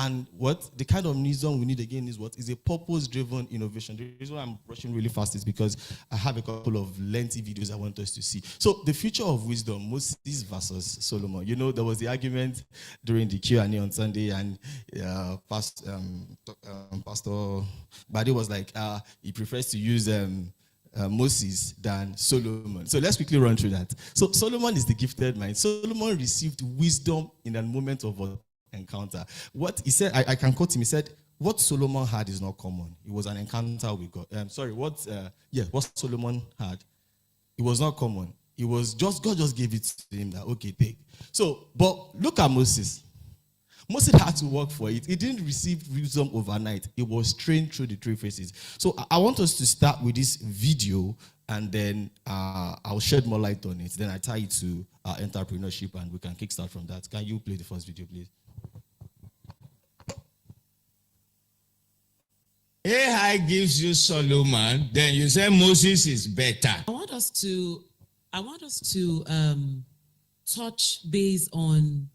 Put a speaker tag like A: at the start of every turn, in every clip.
A: And what the kind of wisdom we need again is what is a purpose-driven innovation. The reason why I'm rushing really fast is because I have a couple of lengthy videos I want us to see. So the future of wisdom, Moses versus Solomon. You know, there was the argument during the Q&A on Sunday, and Pastor Bade was like, he prefers to use Moses than Solomon. So let's quickly run through that. So Solomon is the gifted mind. Solomon received wisdom in a moment of encounter. What he said, I can quote him. He said, "What Solomon had is not common. It was an encounter with God." What Solomon had, it was not common. It was just God just gave it to him that okay, take. So, but look at Moses. Moses had to work for it. He didn't receive wisdom overnight. It was trained through the three phases. So I want us to start with this video, and then I'll shed more light on it. Then I tie it to entrepreneurship, and we can kickstart from that. Can you play the first video, please?
B: AI gives you Solomon, then you say Moses is better.
C: I want us to touch base on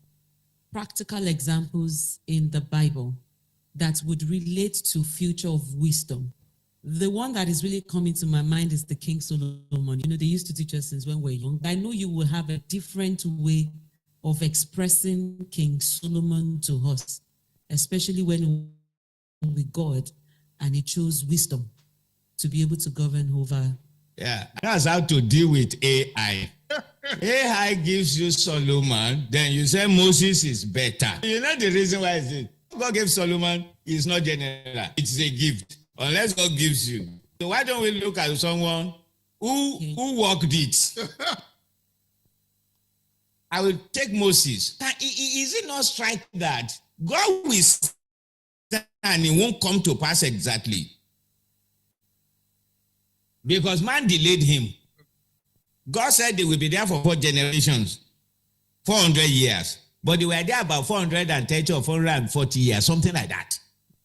C: practical examples in the Bible that would relate to future of wisdom. The one that is really coming to my mind is the King Solomon. You know, they used to teach us since when we were young. I know you will have a different way of expressing King Solomon to us, especially when with God, and he chose wisdom to be able to govern over.
B: Yeah, that's how to deal with AI. AI gives you Solomon, then you say Moses is better. You know the reason why is it? God gave Solomon is not general. It's a gift. Unless God gives you. So why don't we look at someone who worked it? I will take Moses. Is it not strike that God will stand and it won't come to pass exactly? Because man delayed him. God said they will be there for 4 generations, 400 years. But they were there about 430 or 440 years, something like that.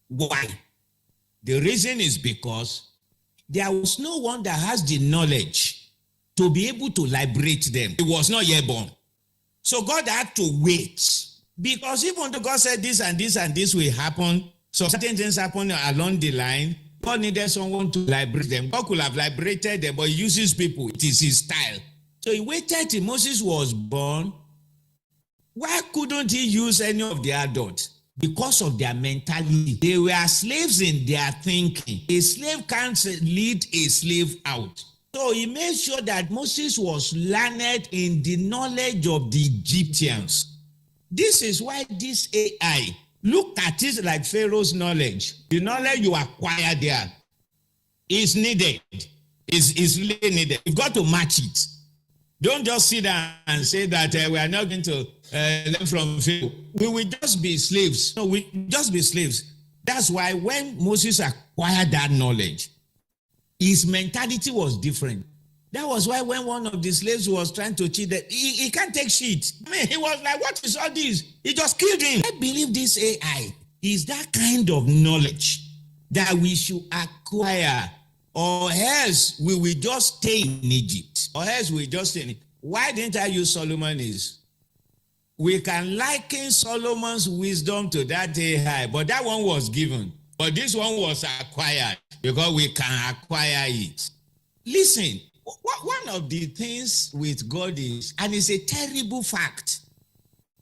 B: Why? The reason is because there was no one that has the knowledge to be able to liberate them. He was not yet born. So God had to wait. Because even though God said this and this and this will happen, so certain things happen along the line, God needed someone to liberate them. God could have liberated them, but he uses people. It is his style. So he waited till Moses was born. Why couldn't he use any of the adults? Because of their mentality. They were slaves in their thinking. A slave can't lead a slave out. So he made sure that Moses was learned in the knowledge of the Egyptians. This is why this AI, look at it like Pharaoh's knowledge. The knowledge you acquire there is needed. Is really needed. You've got to match it. Don't just sit down and say that we are not going to learn from Pharaoh. We will just be slaves. No, we just be slaves. That's why when Moses acquired that knowledge, his mentality was different. That was why when one of the slaves was trying to cheat, he can't take shit. I mean, he was like, what is all this? He just killed him. I believe this AI is that kind of knowledge that we should acquire, or else we will just stay in Egypt. Or else we just stay in it. Why didn't I use Solomon is? We can liken Solomon's wisdom to that AI, but that one was given. But this one was acquired because we can acquire it. Listen. One of the things with God is, and it's a terrible fact,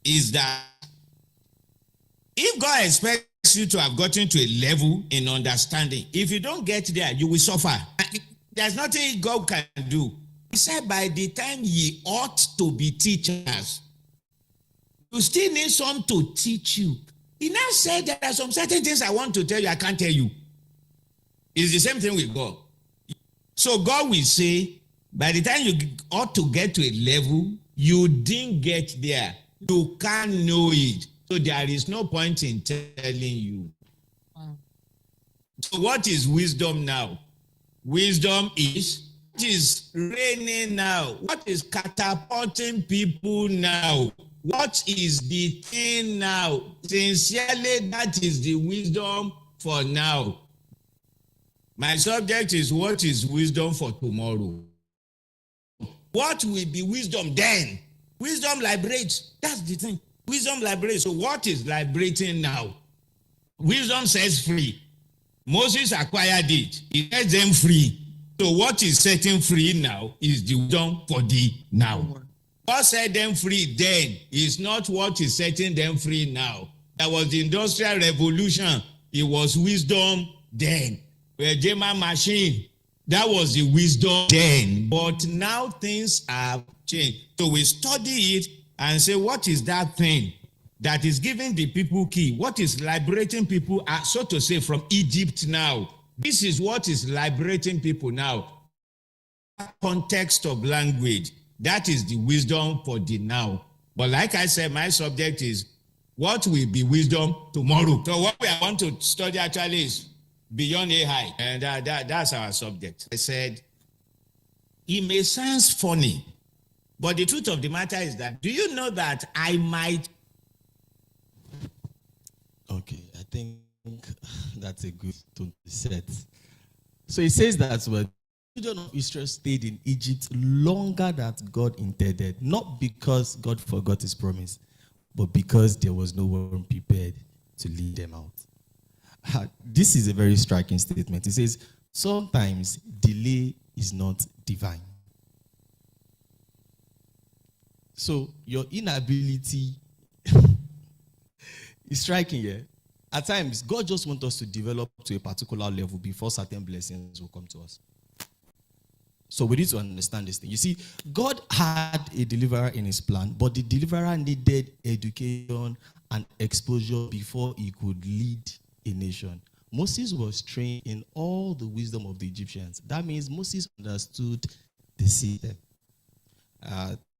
B: is that if God expects you to have gotten to a level in understanding, if you don't get there, you will suffer. There's nothing God can do. He said by the time ye ought to be teachers, you still need some to teach you. He now said there are some certain things I want to tell you, I can't tell you. It's the same thing with God. So God will say, by the time you ought to get to a level, you didn't get there. You can't know it. So there is no point in telling you. Wow. So what is wisdom now? Wisdom is what is reigning now. What is catapulting people now? What is the thing now? Sincerely, that is the wisdom for now. My subject is what is wisdom for tomorrow. What will be wisdom then? Wisdom liberates. That's the thing. Wisdom liberates. So what is liberating now? Wisdom says free. Moses acquired it. He sets them free. So what is setting free now is the wisdom for the now. God set them free then. Is not what is setting them free now. There was the Industrial Revolution. It was wisdom then. The German machine. That was the wisdom then. But now things have changed. So we study it and say, what is that thing that is giving the people key? What is liberating people, so to say, from Egypt now? This is what is liberating people now. Context of language. That is the wisdom for the now. But like I said, my subject is what will be wisdom tomorrow. So what we want to study actually is beyond AI. And that's our subject. I said, it may sound funny, but the truth of the matter is that, do you know that I might...
A: Okay, I think that's a good tone to set. So it says that when the children of Israel stayed in Egypt longer than God intended, not because God forgot his promise, but because there was no one prepared to lead them out. This is a very striking statement. It says, sometimes delay is not divine. So your inability is striking here. At times, God just wants us to develop to a particular level before certain blessings will come to us. So we need to understand this thing. You see, God had a deliverer in his plan, but the deliverer needed education and exposure before he could lead a nation. Moses was trained in all the wisdom of the Egyptians. That means Moses understood the system.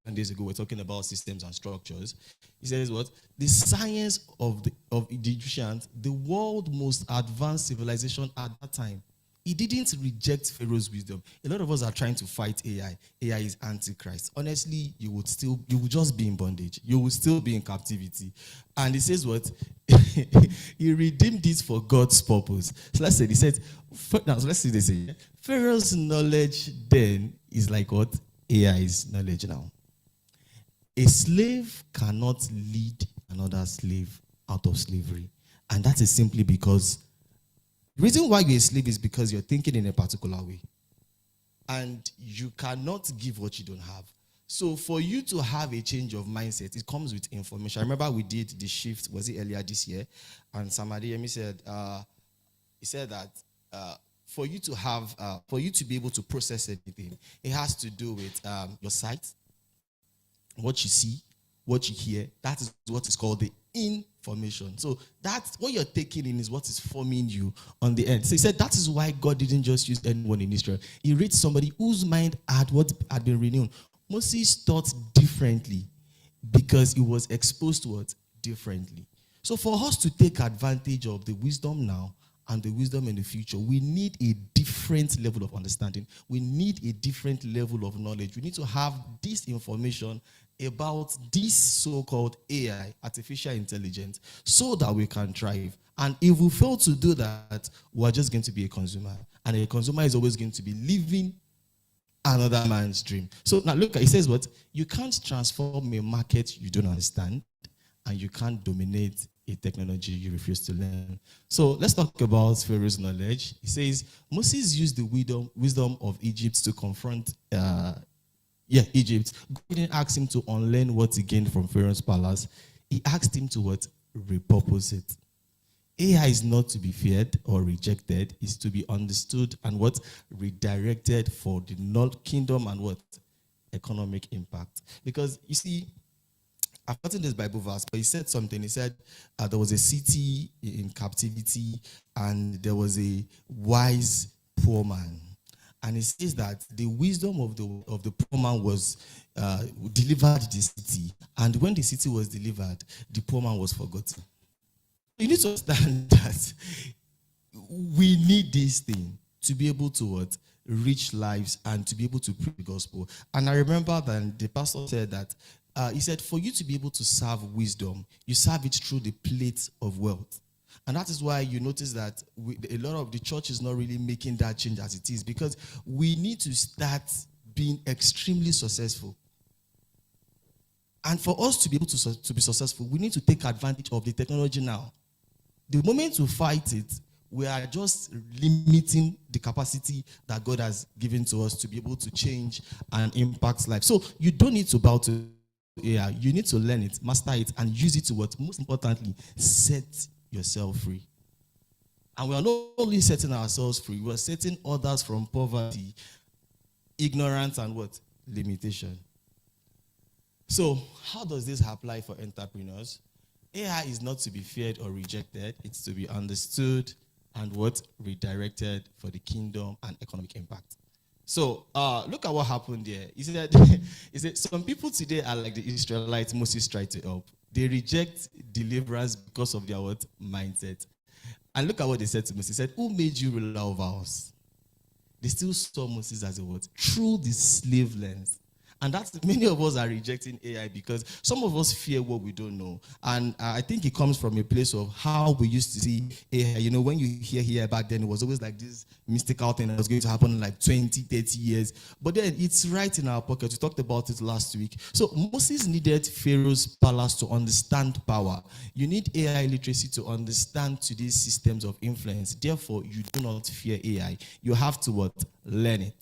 A: 10 days ago, we're talking about systems and structures. He says what? The science of the Egyptians, the world's most advanced civilization at that time. He didn't reject Pharaoh's wisdom. A lot of us are trying to fight AI. AI is antichrist. Honestly, you would just be in bondage. You will still be in captivity. And he says what? He redeemed it for God's purpose. So let's say, he said, now let's see this. Pharaoh's knowledge then is like what? AI's knowledge now. A slave cannot lead another slave out of slavery. And that is simply because the reason why you're a slave is because you're thinking in a particular way. And you cannot give what you don't have. So for you to have a change of mindset, it comes with information. I remember we did the shift, was it earlier this year? And Samadiyemi said, he said that for you to be able to process anything, it has to do with your sight, what you see, what you hear. That is what is called the information. So that's what you're taking in is what is forming you on the end. So he said that is why God didn't just use anyone in Israel. He raised somebody whose mind had been renewed. Moses thought differently because he was exposed to it differently. So for us to take advantage of the wisdom now and the wisdom in the future, we need a different level of understanding. We need a different level of knowledge. We need to have this information about this so-called AI, artificial intelligence, so that we can thrive. And if we fail to do that, we're just going to be a consumer. And a consumer is always going to be living another man's dream. So now look, it says what? You can't transform a market you don't understand, and you can't dominate a technology you refuse to learn. So let's talk about Pharaoh's knowledge. He says Moses used the wisdom of Egypt to confront Egypt. God didn't ask him to unlearn what he gained from Pharaoh's palace. He asked him to what? Repurpose it. AI is not to be feared or rejected. It's to be understood and what? Redirected for the kingdom and what? Economic impact. Because you see, I've gotten this Bible verse, but he said something. He said there was a city in captivity and there was a wise poor man. And it says that the wisdom of the poor man was delivered the city. And when the city was delivered, the poor man was forgotten. You need to understand that we need this thing to be able to what? Reach lives and to be able to preach the gospel. And I remember that the pastor said that, he said, for you to be able to serve wisdom, you serve it through the plate of wealth. And that is why you notice that a lot of the church is not really making that change as it is, because we need to start being extremely successful. And for us to be able to be successful, we need to take advantage of the technology now. The moment we fight it, we are just limiting the capacity that God has given to us to be able to change and impact life. So you don't need to bow to AI. You need to learn it, master it, and use it to what? Most importantly, set yourself free. And we are not only setting ourselves free, we are setting others from poverty, ignorance, and what? Limitation. So how does this apply for entrepreneurs? AI is not to be feared or rejected. It's to be understood and what? Redirected for the kingdom and economic impact. So look at what happened there. He said some people today are like the Israelites Moses tried to help. They reject deliverance because of their what? Mindset. And look at what they said to Moses. He said, who made you ruler over us? They still saw Moses as a what? Through the slave lens. And that's many of us are rejecting AI because some of us fear what we don't know. And I think it comes from a place of how we used to see AI. You know, when you hear back then, it was always like this mystical thing that was going to happen in like 20, 30 years. But then it's right in our pocket. We talked about it last week. So Moses needed Pharaoh's palace to understand power. You need AI literacy to understand today's systems of influence. Therefore, you do not fear AI. You have to what? Learn it.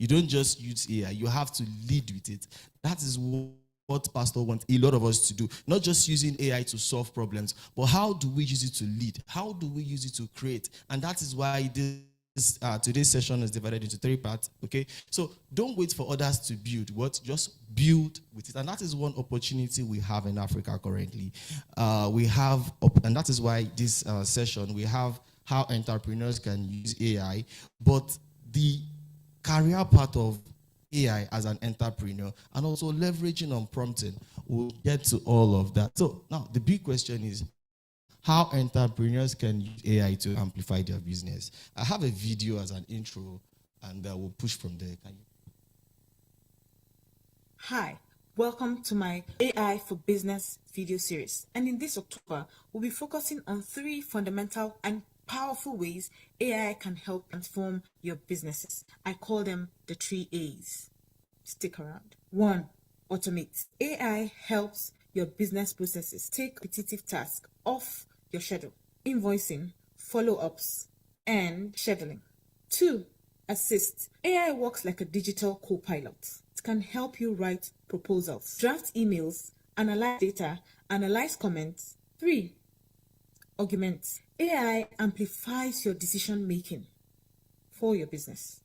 A: You don't just use AI. You have to lead with it. That is what Pastor wants a lot of us to do. Not just using AI to solve problems, but how do we use it to lead? How do we use it to create? And that is why today's session is divided into 3 parts. Okay, so don't wait for others to build. What? Just build with it. And that is one opportunity we have in Africa currently. And that is why this session we have how entrepreneurs can use AI, but the career part of AI as an entrepreneur and also leveraging on prompting. We'll get to all of that. So now the big question is how entrepreneurs can use AI to amplify their business. I have a video as an intro and we'll push from there. Can you?
D: Hi, welcome to my AI for Business video series. And in this October, we'll be focusing on 3 fundamental and powerful ways AI can help transform your businesses. I call them the 3 A's. Stick around. 1. Automate. AI helps your business processes take repetitive tasks off your schedule. Invoicing, follow-ups, and scheduling. 2. Assist. AI works like a digital co-pilot. It can help you write proposals, draft emails, analyze data, analyze comments. 3. Augment. AI amplifies your decision making for your business.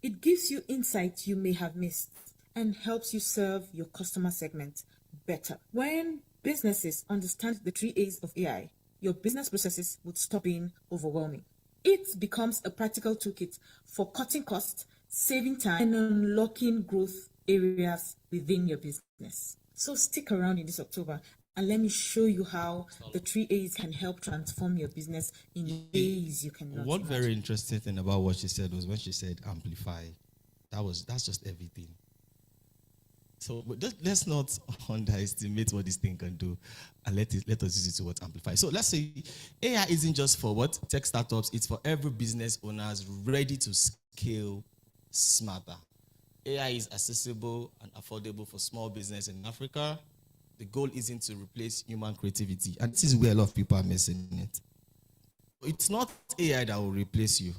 D: It gives you insights you may have missed and helps you serve your customer segment better. When businesses understand the 3 A's of AI, your business processes would stop being overwhelming. It becomes a practical toolkit for cutting costs, saving time, and unlocking growth areas within your business. So stick around in this October and let me show you how the 3 A's can help transform your business in ways you cannot
A: One
D: imagine.
A: very interesting thing about what she said was when she said amplify. That's just everything. So let's not underestimate what this thing can do, and let us use it to what amplify. So let's say AI isn't just for what tech startups; it's for every business owners ready to scale smarter. AI is accessible and affordable for small business in Africa. The goal isn't to replace human creativity, and this is where a lot of people are missing it. It's not AI that will replace you.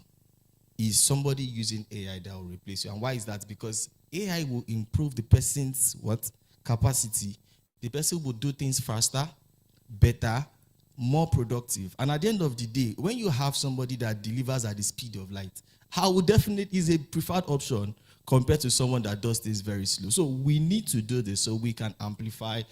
A: It's somebody using AI that will replace you. And why is that? Because AI will improve the person's what? Capacity. The person will do things faster, better, more productive. And at the end of the day, when you have somebody that delivers at the speed of light, how would definitely is a preferred option compared to someone that does things very slow. So we need to do this so we can amplify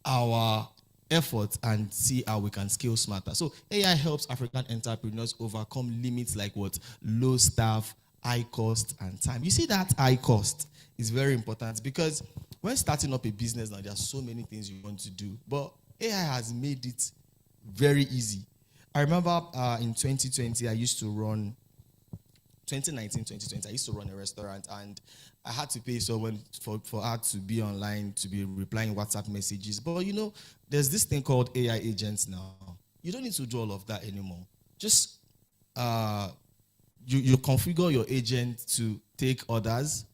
A: our efforts and see how we can scale smarter. So AI helps African entrepreneurs overcome limits like what? Low staff, high cost, and time. You see that high cost is very important because when starting up a business now, there are so many things you want to do, but AI has made it very easy. I remember in 2020, I used to run 2019, 2020, I used to run a restaurant and I had to pay someone for her to be online, to be replying WhatsApp messages. But you know, there's this thing called AI agents now. You don't need to do all of that anymore. Just you configure your agent to take orders,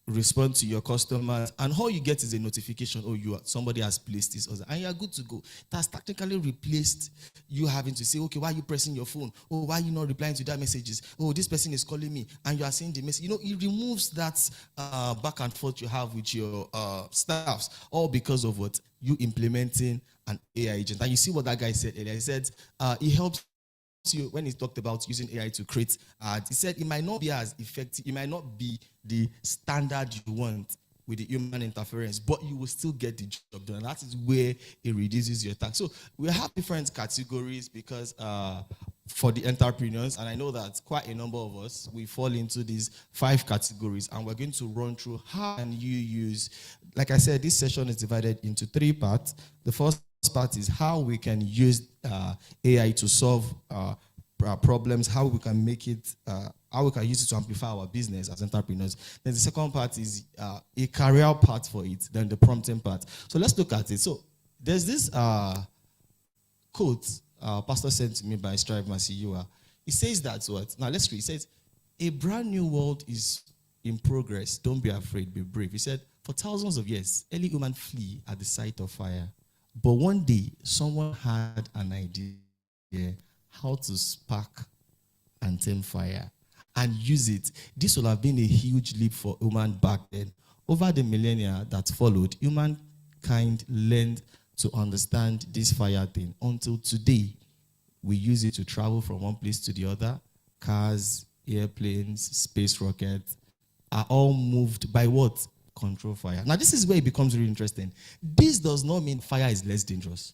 A: respond to your customers, and all you get is a notification, oh, somebody has placed this order, and you are good to go. That's technically replaced you having to say, okay, why are you pressing your phone? Oh, why are you not replying to that messages? Oh, this person is calling me, and you are seeing the message. It removes that back and forth you have with your staffs, all because of what? You implementing an AI agent. And you see what that guy said earlier. He said it helps you when he talked about using AI to create ads. He said it might not be as effective, it might not be the standard you want with the human interference, but you will still get the job done. That is where it reduces your tax. So we have different categories because for the entrepreneurs, and I know that quite a number of us, we fall into these 5 categories, and we're going to run through how can you use, like I said, this session is divided into 3 parts. The first part is how we can use AI to solve problems, how we can make it, how we can use it to amplify our business as entrepreneurs. Then the second part is a career part for it, then the prompting part. So let's look at it. So there's this quote pastor sent to me by Strive Masiyiwa. He says that what? Now let's read. He says, a brand new world is in progress. Don't be afraid, be brave. He said, for thousands of years, early humans flee at the sight of fire. But one day, someone had an idea how to spark and tame fire and use it. This will have been a huge leap for human back then. Over the millennia that followed, humankind learned to understand this fire thing. Until today, we use it to travel from one place to the other. Cars, airplanes, space rockets are all moved by what? Control fire. Now, this is where it becomes really interesting. This does not mean fire is less dangerous.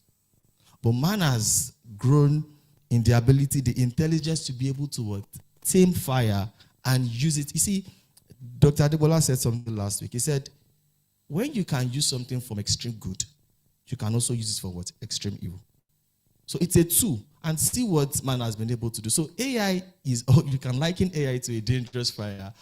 A: But man has grown in the ability, the intelligence to be able to what? Tame fire and use it. You see, Dr. Adebola said something last week. He said, when you can use something from extreme good, you can also use it for what? Extreme evil. So it's a tool, and see what man has been able to do. So AI is, you can liken AI to a dangerous fire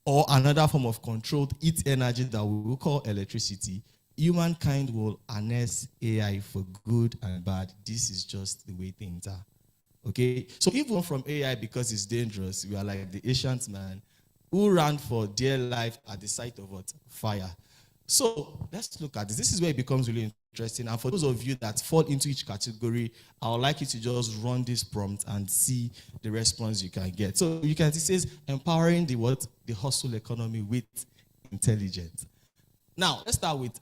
A: or another form of controlled heat energy that we will call electricity. Humankind will harness AI for good and bad. This is just the way things are. Okay? So if we're from AI because it's dangerous, we are like the ancient man who ran for dear life at the sight of what? Fire. So let's look at this. This is where it becomes really interesting. And for those of you that fall into each category, I would like you to just run this prompt and see the response you can get. So you can see it says empowering the what? The hustle economy with intelligence. Now, let's start with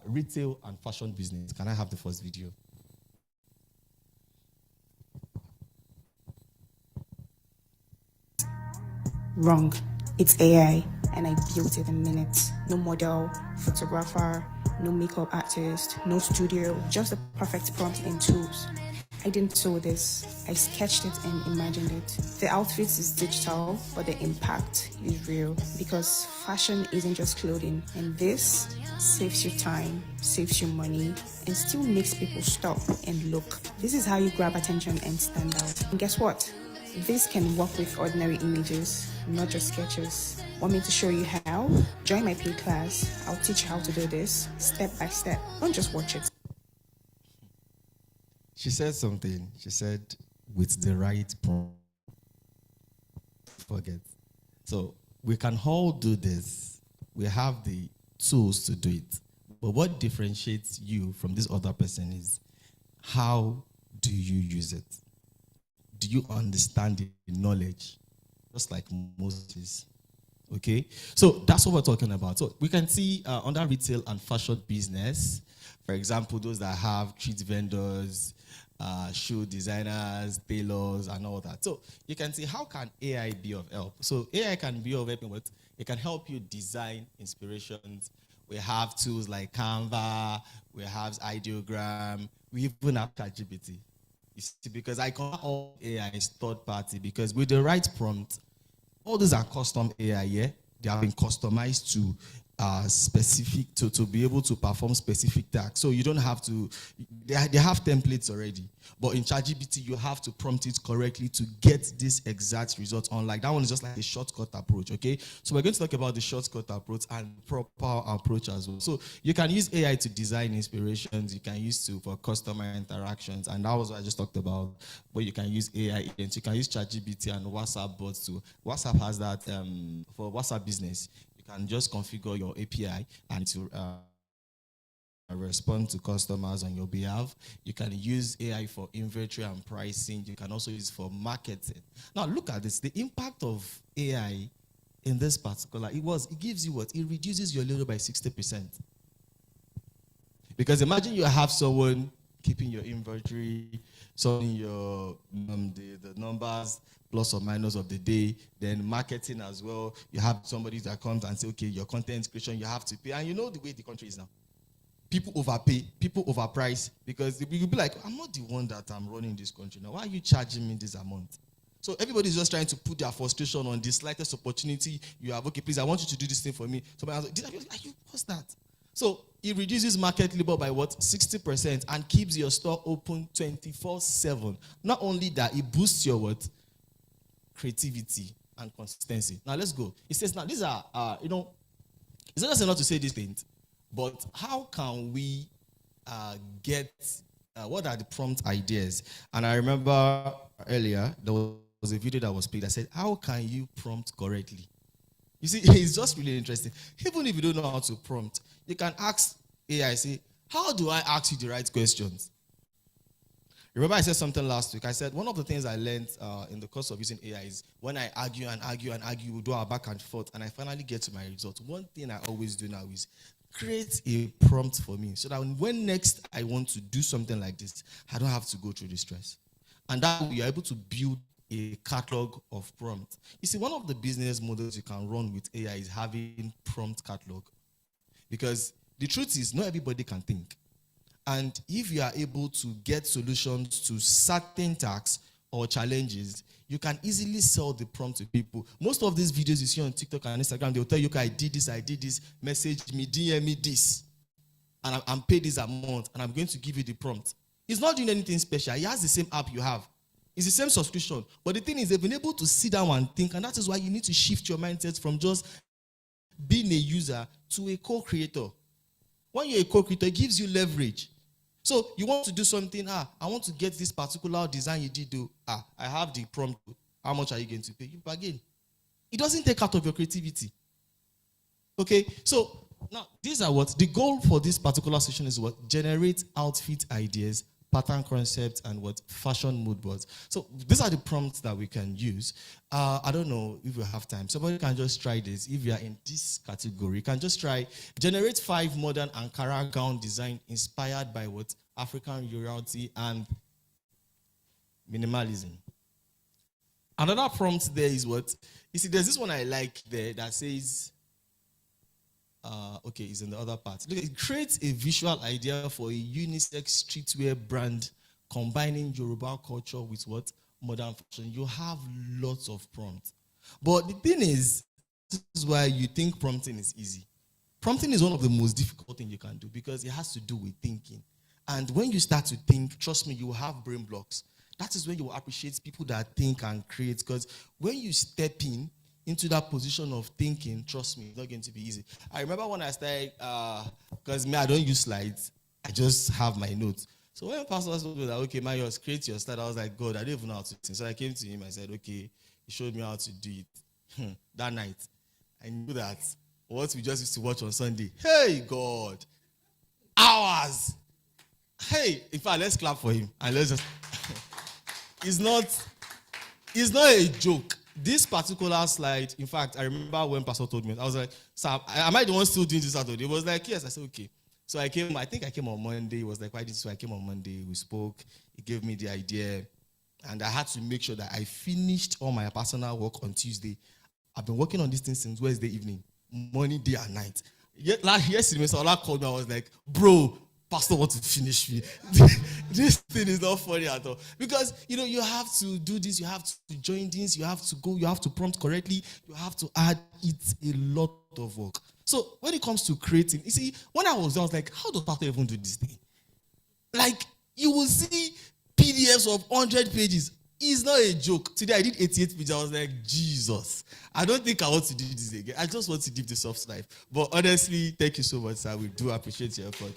A: retail and fashion business. Can I have the first video?
E: Wrong. It's AI, and I built it in minutes. No model, photographer, no makeup artist, no studio, just the perfect prompt and tools. I didn't sew this. I sketched it and imagined it. The outfits is digital, but the impact is real because fashion isn't just clothing. And this saves you time, saves you money, and still makes people stop and look. This is how you grab attention and stand out. And guess what? This can work with ordinary images, not just sketches. Want me to show you how? Join my paid class. I'll teach you how to do this step by step. Don't just watch it.
A: She said something. She said, with the right prompt. Forget. So we can all do this. We have the tools to do it. But what differentiates you from this other person is how do you use it? Do you understand the knowledge? Just like Moses. Okay? So that's what we're talking about. So we can see under retail and fashion business, for example, those that have street vendors, shoe designers, tailors, and all that. So you can see how can AI be of help. So AI can be of help in what? It can help you design inspirations. We have tools like Canva, we have Ideogram, we even have ChatGPT. You see, because I call all AI is third party because with the right prompt, all these are custom AI, yeah? They have been customized to specific, to be able to perform specific tasks. So you don't have to, they have templates already. But in ChatGPT, you have to prompt it correctly to get this exact result. Unlike that one is just like a shortcut approach, okay? So we're going to talk about the shortcut approach and proper approach as well. So you can use AI to design inspirations. You can use it for customer interactions. And that was what I just talked about. But you can use AI agents. You can use ChatGPT and WhatsApp bots too. WhatsApp has that for WhatsApp business. You can just configure your API and to respond to customers on your behalf. You can use AI for inventory and pricing. You can also use it for marketing. Now look at this. The impact of AI in this particular, it gives you what? It reduces your labor by 60%. Because imagine you have someone keeping your inventory, sorting your the numbers plus or minus of the day, then marketing as well. You have somebody that comes and say, okay, your content creation, you have to pay. And you know the way the country is now. People overpay, people overprice, because you'll be like, I'm not the one that I'm running this country now. Why are you charging me this amount? So everybody's just trying to put their frustration on the slightest opportunity you have. Okay, please, I want you to do this thing for me. So what's that? So it reduces market labor by what? 60%, and keeps your store open 24/7. Not only that, it boosts your what? Creativity and consistency. Now let's go. It says now these are it's not just enough to say these things, but how can we get what are the prompt ideas? And I remember earlier there was a video that was played that said, how can you prompt correctly? You see, it's just really interesting. Even if you don't know how to prompt, you can ask AI, say, how do I ask you the right questions? Remember I said something last week. I said one of the things I learned in the course of using AI is when I argue and argue and argue, we do our back and forth, and I finally get to my result. One thing I always do now is create a prompt for me so that when next I want to do something like this, I don't have to go through the stress. And that way you're able to build a catalog of prompts. You see, one of the business models you can run with AI is having prompt catalog. Because the truth is, not everybody can think. And if you are able to get solutions to certain tasks or challenges, you can easily sell the prompt to people. Most of these videos you see on TikTok and Instagram, they'll tell you, okay, I did this, message me, DM me this, and I'm paid this amount, and I'm going to give you the prompt. He's not doing anything special. He has the same app you have. It's the same subscription. But the thing is, they've been able to sit down and think, and that is why you need to shift your mindset from just being a user to a co-creator. When you're a co-creator, it gives you leverage. So you want to do something, I want to get this particular design you did do. I have the prompt. How much are you going to pay? You bargain. It doesn't take out of your creativity. Okay, so now these are what the goal for this particular session is: what? Generate outfit ideas, pattern concepts, and what? Fashion mood boards. So these are the prompts that we can use. I don't know if we have time. Somebody can just try this. If you are in this category, you can just try generate 5 modern Ankara gown design inspired by what? African royalty and minimalism. Another prompt there is what? You see, there's this one I like there that says, okay, it's in the other part. Look, it creates a visual idea for a unisex streetwear brand combining Yoruba culture with what? Modern fashion. You have lots of prompts. But the thing is, this is why you think prompting is easy. Prompting is one of the most difficult things you can do because it has to do with thinking. And when you start to think, trust me, you will have brain blocks. That is when you will appreciate people that think and create. Because when you step into that position of thinking, trust me, it's not going to be easy. I remember when I started, because I don't use slides, I just have my notes. So when Pastor told me that, okay, Marius, create your slide, I was like, God, I don't even know how to think. So I came to him, I said, okay, he showed me how to do it. That night, I knew that what we just used to watch on Sunday, hey, God, hours. Hey, in fact, let's clap for him. And let's just, it's not a joke. This particular slide, in fact, I remember when Pastor told me, I was like, "Sir, am I the one still doing this Saturday?" He was like, "Yes." I said, "Okay." So I think I came on Monday. He was like, "Why did you?" So I came on Monday. We spoke. He gave me the idea. And I had to make sure that I finished all my personal work on Tuesday. I've been working on this thing since Wednesday evening, morning, day, and night. Yesterday, Mr. Ola called me. I was like, "Bro, Pastor wants to finish me." This thing is not funny at all. Because, you have to do this, you have to join this, you have to go, you have to prompt correctly, you have to add it a lot of work. So when it comes to creating, you see, when I was like, how does Pastor even do this thing? Like, you will see PDFs of 100 pages. It's not a joke. Today I did 88 pages. I was like, Jesus, I don't think I want to do this again. I just want to live the soft life. But honestly, thank you so much, sir. We do appreciate your effort.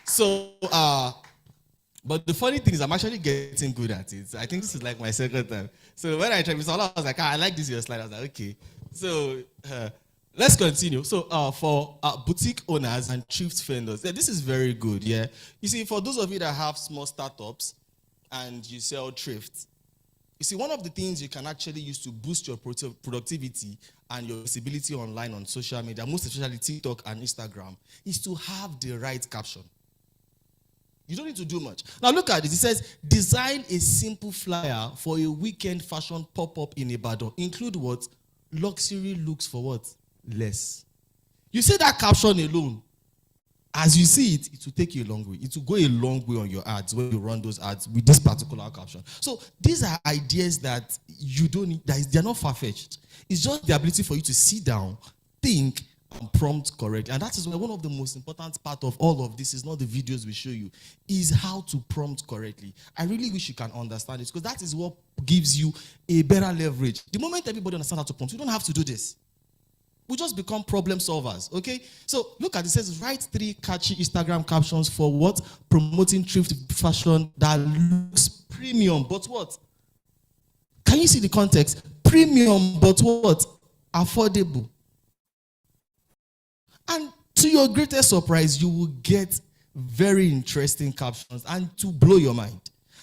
A: So But the funny thing is, I'm actually getting good at it. I think this is like my second time. So when I tried this, I was like, I like this your slide. I was like, okay. So let's continue. So for boutique owners and thrift vendors, this is very good. Yeah. You see, for those of you that have small startups and you sell thrift, you see, one of the things you can actually use to boost your productivity and your visibility online on social media, most especially TikTok and Instagram, is to have the right caption. You don't need to do much. Now look at this. It says, design a simple flyer for a weekend fashion pop-up in Ibadan. Include what? Luxury looks for what? Less. You say that caption alone, as you see it, it will take you a long way. It will go a long way on your ads when you run those ads with this particular caption. So these are ideas that you don't need, they're not far-fetched. It's just the ability for you to sit down, think, and prompt correctly. And that is why one of the most important part of all of this is not the videos we show you, is how to prompt correctly. I really wish you can understand it, because that is what gives you a better leverage. The moment everybody understands how to prompt, you don't have to do this. We just become problem solvers, okay? So look at it. It says, write 3 catchy Instagram captions for what? Promoting thrift fashion that looks premium, but what? Can you see the context? Premium, but what? Affordable. And to your greatest surprise, you will get very interesting captions and to blow your mind.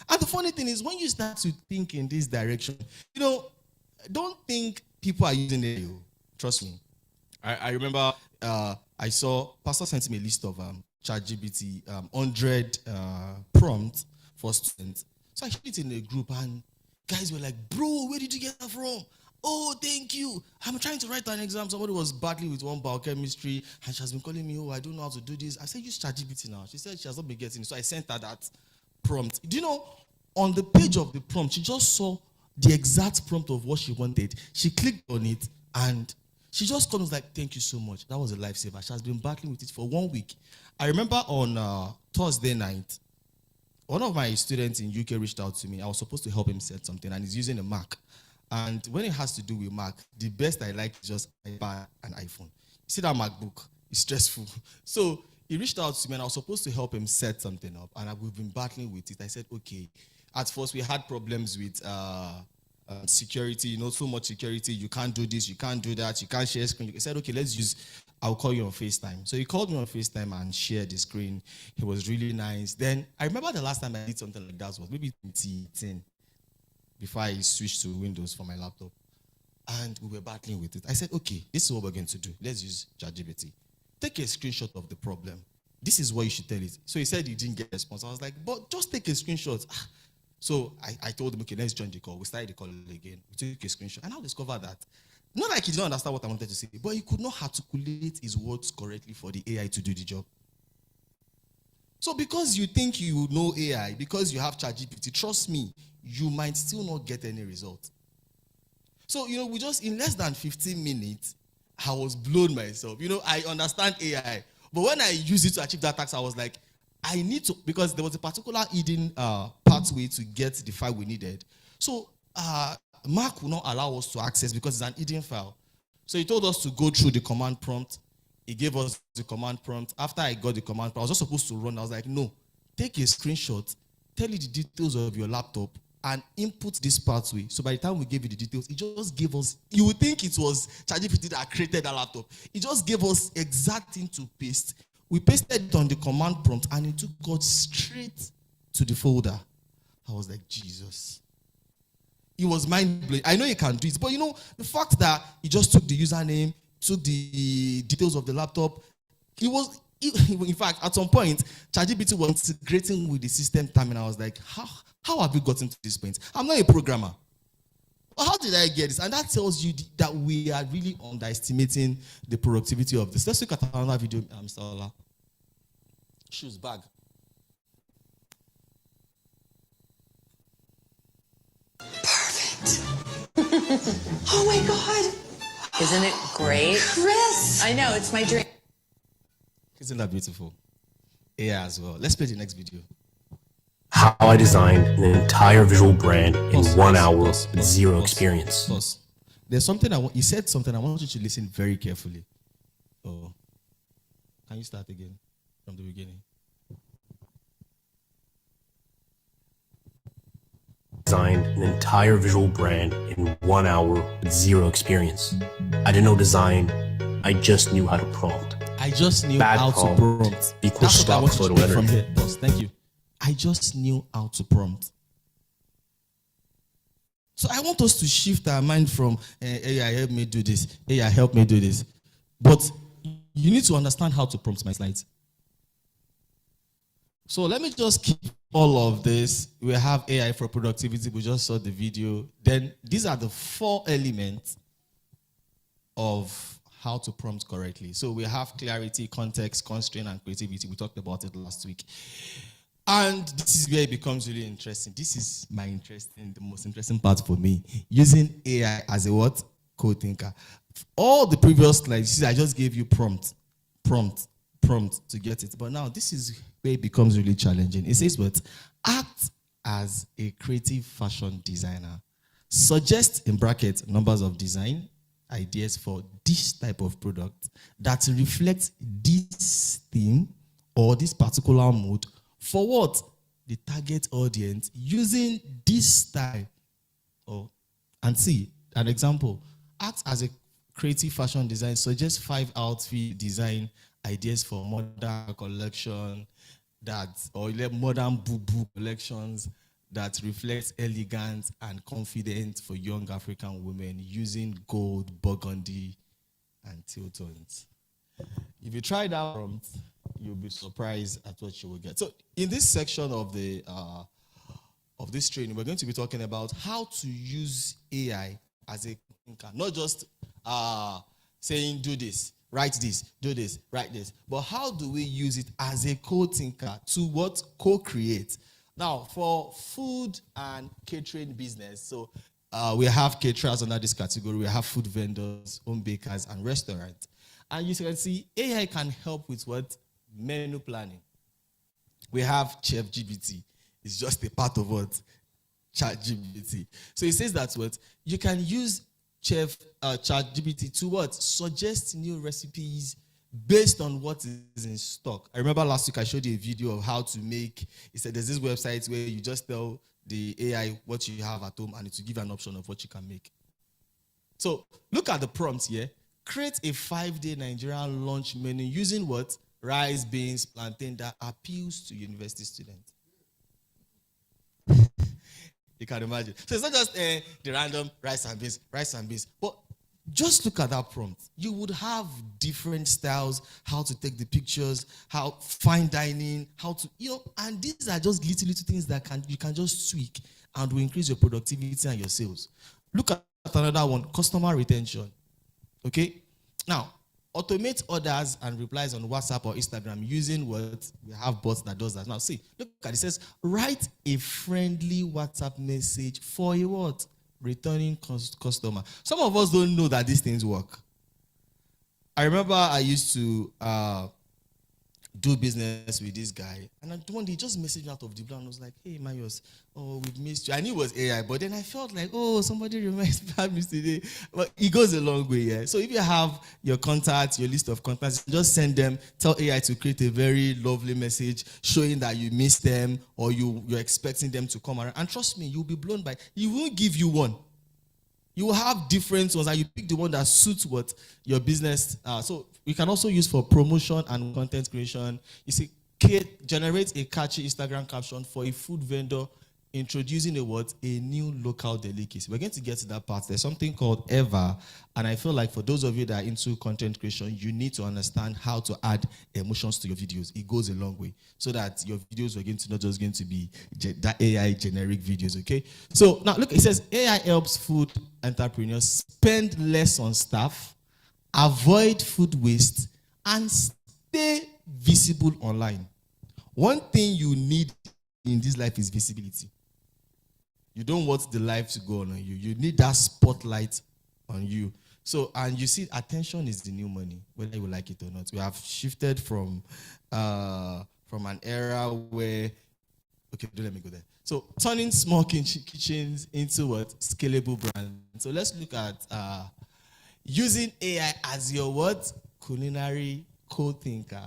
A: And the funny thing is, when you start to think in this direction, don't think people are using it. Trust me. I remember I saw Pastor sent me a list of ChatGPT 100 prompts for students. So I shared it in a group, and guys were like, bro, where did you get that from? Oh, thank you. I'm trying to write an exam. Somebody was battling with one biochemistry, and she has been calling me, I don't know how to do this. I said, use ChatGPT now. She said she has not been getting it. So I sent her that prompt. Do you know, on the page of the prompt, she just saw the exact prompt of what she wanted. She clicked on it, and she just comes like, thank you so much. That was a lifesaver. She has been battling with it for 1 week. I remember on Thursday night, one of my students in UK reached out to me. I was supposed to help him set something, and he's using a Mac. And when it has to do with Mac, the best I like is just I buy an iPhone. You see that MacBook? It's stressful. So he reached out to me, and I was supposed to help him set something up, and we've been battling with it. I said, okay. At first, we had problems with security, so much security. You can't do this, you can't do that, you can't share screen. He said, okay, I'll call you on FaceTime. So he called me on FaceTime and shared the screen. He was really nice. Then I remember the last time I did something like that was maybe 2018, before I switched to Windows for my laptop. And we were battling with it. I said, okay, this is what we're going to do. Let's use ChatGPT. Take a screenshot of the problem. This is what you should tell it. So he said he didn't get a response. I was like, but just take a screenshot. So I told him, okay, let's join the call. We started the call again. We took a screenshot. And I discovered that, not like he didn't understand what I wanted to say, but he could not articulate his words correctly for the AI to do the job. So because you think you know AI, because you have ChatGPT, trust me, you might still not get any result. So, we just, in less than 15 minutes, I was blown myself. I understand AI. But when I used it to achieve that task, I was like, I need to, because there was a particular hidden pathway to get the file we needed. So Mac will not allow us to access because it's an hidden file. So he told us to go through the command prompt. He gave us the command prompt. After I got the command prompt, I was just supposed to run. I was like, no, take a screenshot, tell you the details of your laptop, and input this pathway. So by the time we gave you the details, it just gave us, you would think it was ChatGPT that created that laptop. It just gave us exact thing to paste. We pasted it on the command prompt, and it took us straight to the folder. I was like, Jesus. It was mind-blowing. I know you can do it, but the fact that he just took the username, took the details of the laptop, in fact, at some point, ChatGPT was integrating with the system terminal. I was like, how have we gotten to this point? I'm not a programmer. How did I get this? And that tells you that we are really underestimating the productivity of this. Let's look at another video, Mr. Ola. Shoes, bag.
F: Perfect. Oh my God.
G: Isn't it great?
F: Chris.
G: I know, it's my dream.
A: Isn't that beautiful? AI as well. Let's play the next video.
H: How I designed an entire visual brand in 1 hour with zero experience.
A: There's something you said something, I want you to listen very carefully. Oh, can you start again from the beginning?
H: designed an entire visual brand in 1 hour with zero experience. I didn't know design, I just knew how to prompt.
A: I just knew
H: Bad
A: how to
H: prompt
A: prompt.
H: equals
A: That's what I
H: stock
A: want you
H: photo
A: to take from
H: energy.
A: here, boss. Thank you. I just knew how to prompt. So I want us to shift our mind from AI help me do this, AI help me do this. But you need to understand how to prompt my slides. So let me just keep all of this. We have AI for productivity. We just saw the video. Then these are the 4 elements of how to prompt correctly. So we have clarity, context, constraint, and creativity. We talked about it last week. And this is where it becomes really interesting. This is the most interesting part for me. Using AI as a what? Code thinker. All the previous slides, I just gave you prompt to get it. But now this is where it becomes really challenging. It says what? Act as a creative fashion designer. Suggest, in brackets, numbers of design ideas for this type of product that reflects this theme or this particular mood for what? The target audience using this style. And see, an example. Act as a creative fashion design. Suggest 5 outfit design ideas for modern collection or modern boo collections that reflects elegance and confidence for young African women using gold, burgundy, and teal tones. If you try that prompt, you'll be surprised at what you will get. So in this section of this training, we're going to be talking about how to use AI as a thinker, not just saying do this, write this, do this, write this, but how do we use it as a co-thinker to what? Co-create. Now, for food and catering business, so we have caterers under this category. We have food vendors, home bakers, and restaurants. And you can see AI can help with what? Menu planning. We have Chef GPT. It's just a part of what? Chat GPT. So it says that what? You can use Chat GPT to what? Suggest new recipes based on what is in stock. I remember last week I showed you a video of how to make, it said there's this website where you just tell the AI what you have at home and it will give you an option of what you can make. So look at the prompts here. Create a 5-day Nigerian lunch menu using what? Rice, beans, plantain that appeals to university students. You can imagine. So it's not just the random rice and beans. But just look at that prompt. You would have different styles, how to take the pictures, how fine dining, how to, and these are just little things that you can just tweak and will increase your productivity and your sales. Look at another one, customer retention. Okay? Now, automate orders and replies on WhatsApp or Instagram using what? We have bots that does that. Now, see, look at it. It says, write a friendly WhatsApp message for a what? Returning customer. Some of us don't know that these things work. I remember I used to do business with this guy, and one day he just messaged me out of the blue and was like, hey, Mayos, we've missed you. I knew it was AI, but then I felt like, somebody reminds me today. But it goes a long way, yeah. So if you have your contacts, your list of contacts, just send them, tell AI to create a very lovely message showing that you missed them or you're expecting them to come around. And trust me, you'll be blown by, he won't give you one. You will have different ones and you pick the one that suits what your business. So you can also use for promotion and content creation. You see, generate a catchy Instagram caption for a food vendor introducing a new local delicacy. We're going to get to that part. There's something called Eva, and I feel like for those of you that are into content creation, you need to understand how to add emotions to your videos. It goes a long way, so that your videos are not just going to be that AI generic videos, okay? So now look, it says AI helps food entrepreneurs spend less on staff, avoid food waste, and stay visible online. One thing you need in this life is visibility. You don't want the life to go on you. You need that spotlight on you. So, and you see, attention is the new money, whether you like it or not. We have shifted from an era where, okay, don't let me go there. So, turning small kitchens into what? Scalable brands. So, let's look at using AI as your what? Culinary co-thinker.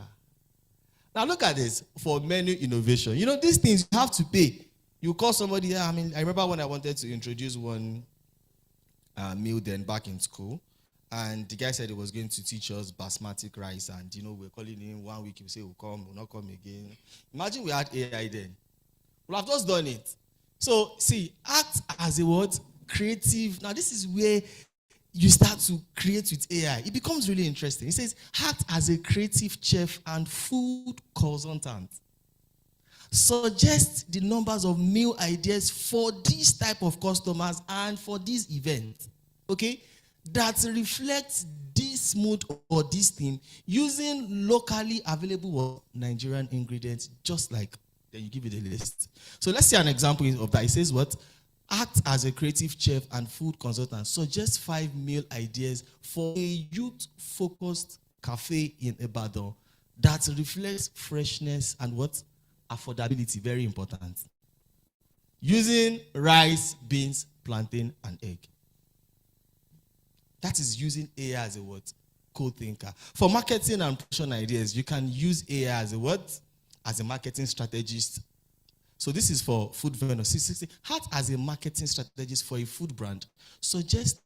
A: Now, look at this for menu innovation. These things you have to pay. You call somebody, yeah, I remember when I wanted to introduce one meal then back in school, and the guy said he was going to teach us basmati rice, and we're calling him 1 week, he will say we'll come, we'll not come again. Imagine we had AI then. We'll have just done it. So see, act as a what? Creative. Now this is where you start to create with AI. It becomes really interesting. It says, act as a creative chef and food consultant. Suggest the numbers of meal ideas for this type of customers and for this event, okay, that reflects this mood or this theme using locally available Nigerian ingredients, just like then you give it a list. So let's see an example of that. It says what? Act as a creative chef and food consultant. Suggest 5 meal ideas for a youth-focused cafe in Ibadan that reflects freshness and what? Affordability, very important. Using rice, beans, plantain, and egg. That is using AI as a what? Co-thinker. For marketing and promotion ideas, you can use AI as a what? As a marketing strategist. So this is for food vendors. 660. Act as a marketing strategist for a food brand. Suggest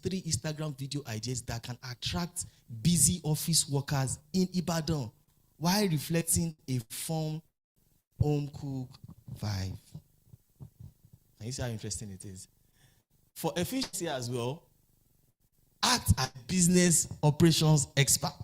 A: 3 Instagram video ideas that can attract busy office workers in Ibadan while reflecting a fun home cook vibe. And you see how interesting it is. For efficiency as well, act as a business operations expert.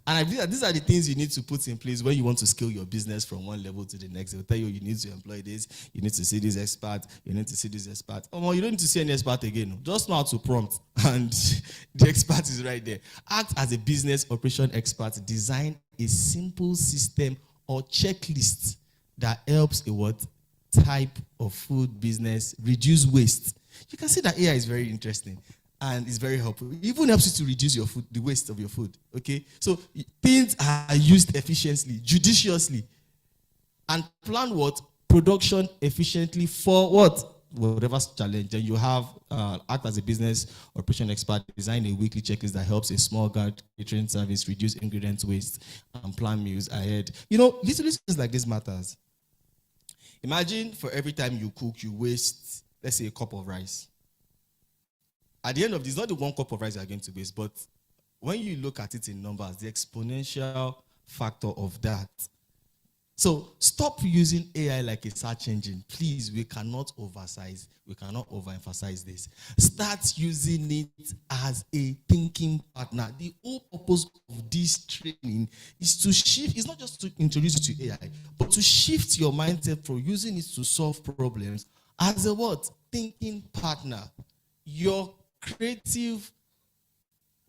A: And I believe that these are the things you need to put in place when you want to scale your business from one level to the next. They'll tell you need to employ this, you need to see this expert, you need to see this expert. Oh, you don't need to see any expert again. Just know how to prompt, and the expert is right there. Act as a business operation expert. Design a simple system or checklist that helps a what type of food business reduce waste. You can see that AI is very interesting and it's very helpful. It even helps you to reduce your food, the waste of your food. Okay, so things are used efficiently, judiciously, and plan what production efficiently for what whatever challenge. Then you have act as a business operation expert. Design a weekly checklist that helps a small catering service reduce ingredient waste and plan meals ahead. Little things like this matters. Imagine for every time you cook, you waste, let's say, a cup of rice. At the end of this, not the 1 cup of rice you are going to waste, but when you look at it in numbers, the exponential factor of that. So stop using AI like a search engine. Please, we cannot overemphasize this. Start using it as a thinking partner. The whole purpose of this training is to shift, it's not just to introduce you to AI, but to shift your mindset from using it to solve problems as a what? Thinking partner. Your creative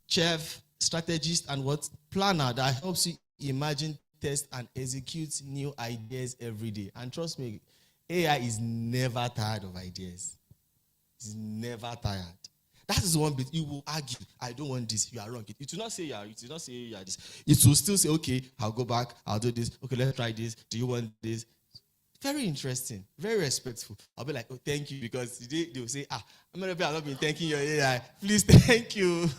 A: chef, strategist, and what? Planner that helps you imagine, test, and execute new ideas every day. And trust me, AI is never tired of ideas. It's never tired. That is one bit. It will argue, I don't want this, you are wrong. It will not say you are, it will not say you are this. It will still say, okay, I'll go back, I'll do this. Okay, let's try this. Do you want this? Very interesting, very respectful. I'll be like, oh, thank you, because they will say, I'm not been thanking your AI. Please, thank you.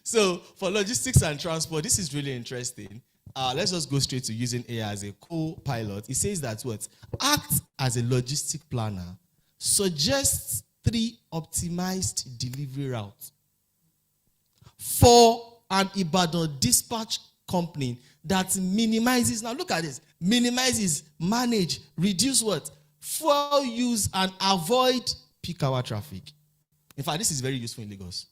A: So for logistics and transport, this is really interesting. Let's just go straight to using AI as a co-pilot. It says that what? Act as a logistic planner. Suggest 3 optimized delivery routes for an Ibadan dispatch company that minimizes, now look at this, minimizes, manage, reduce what? Fuel use and avoid peak hour traffic. In fact, this is very useful in Lagos.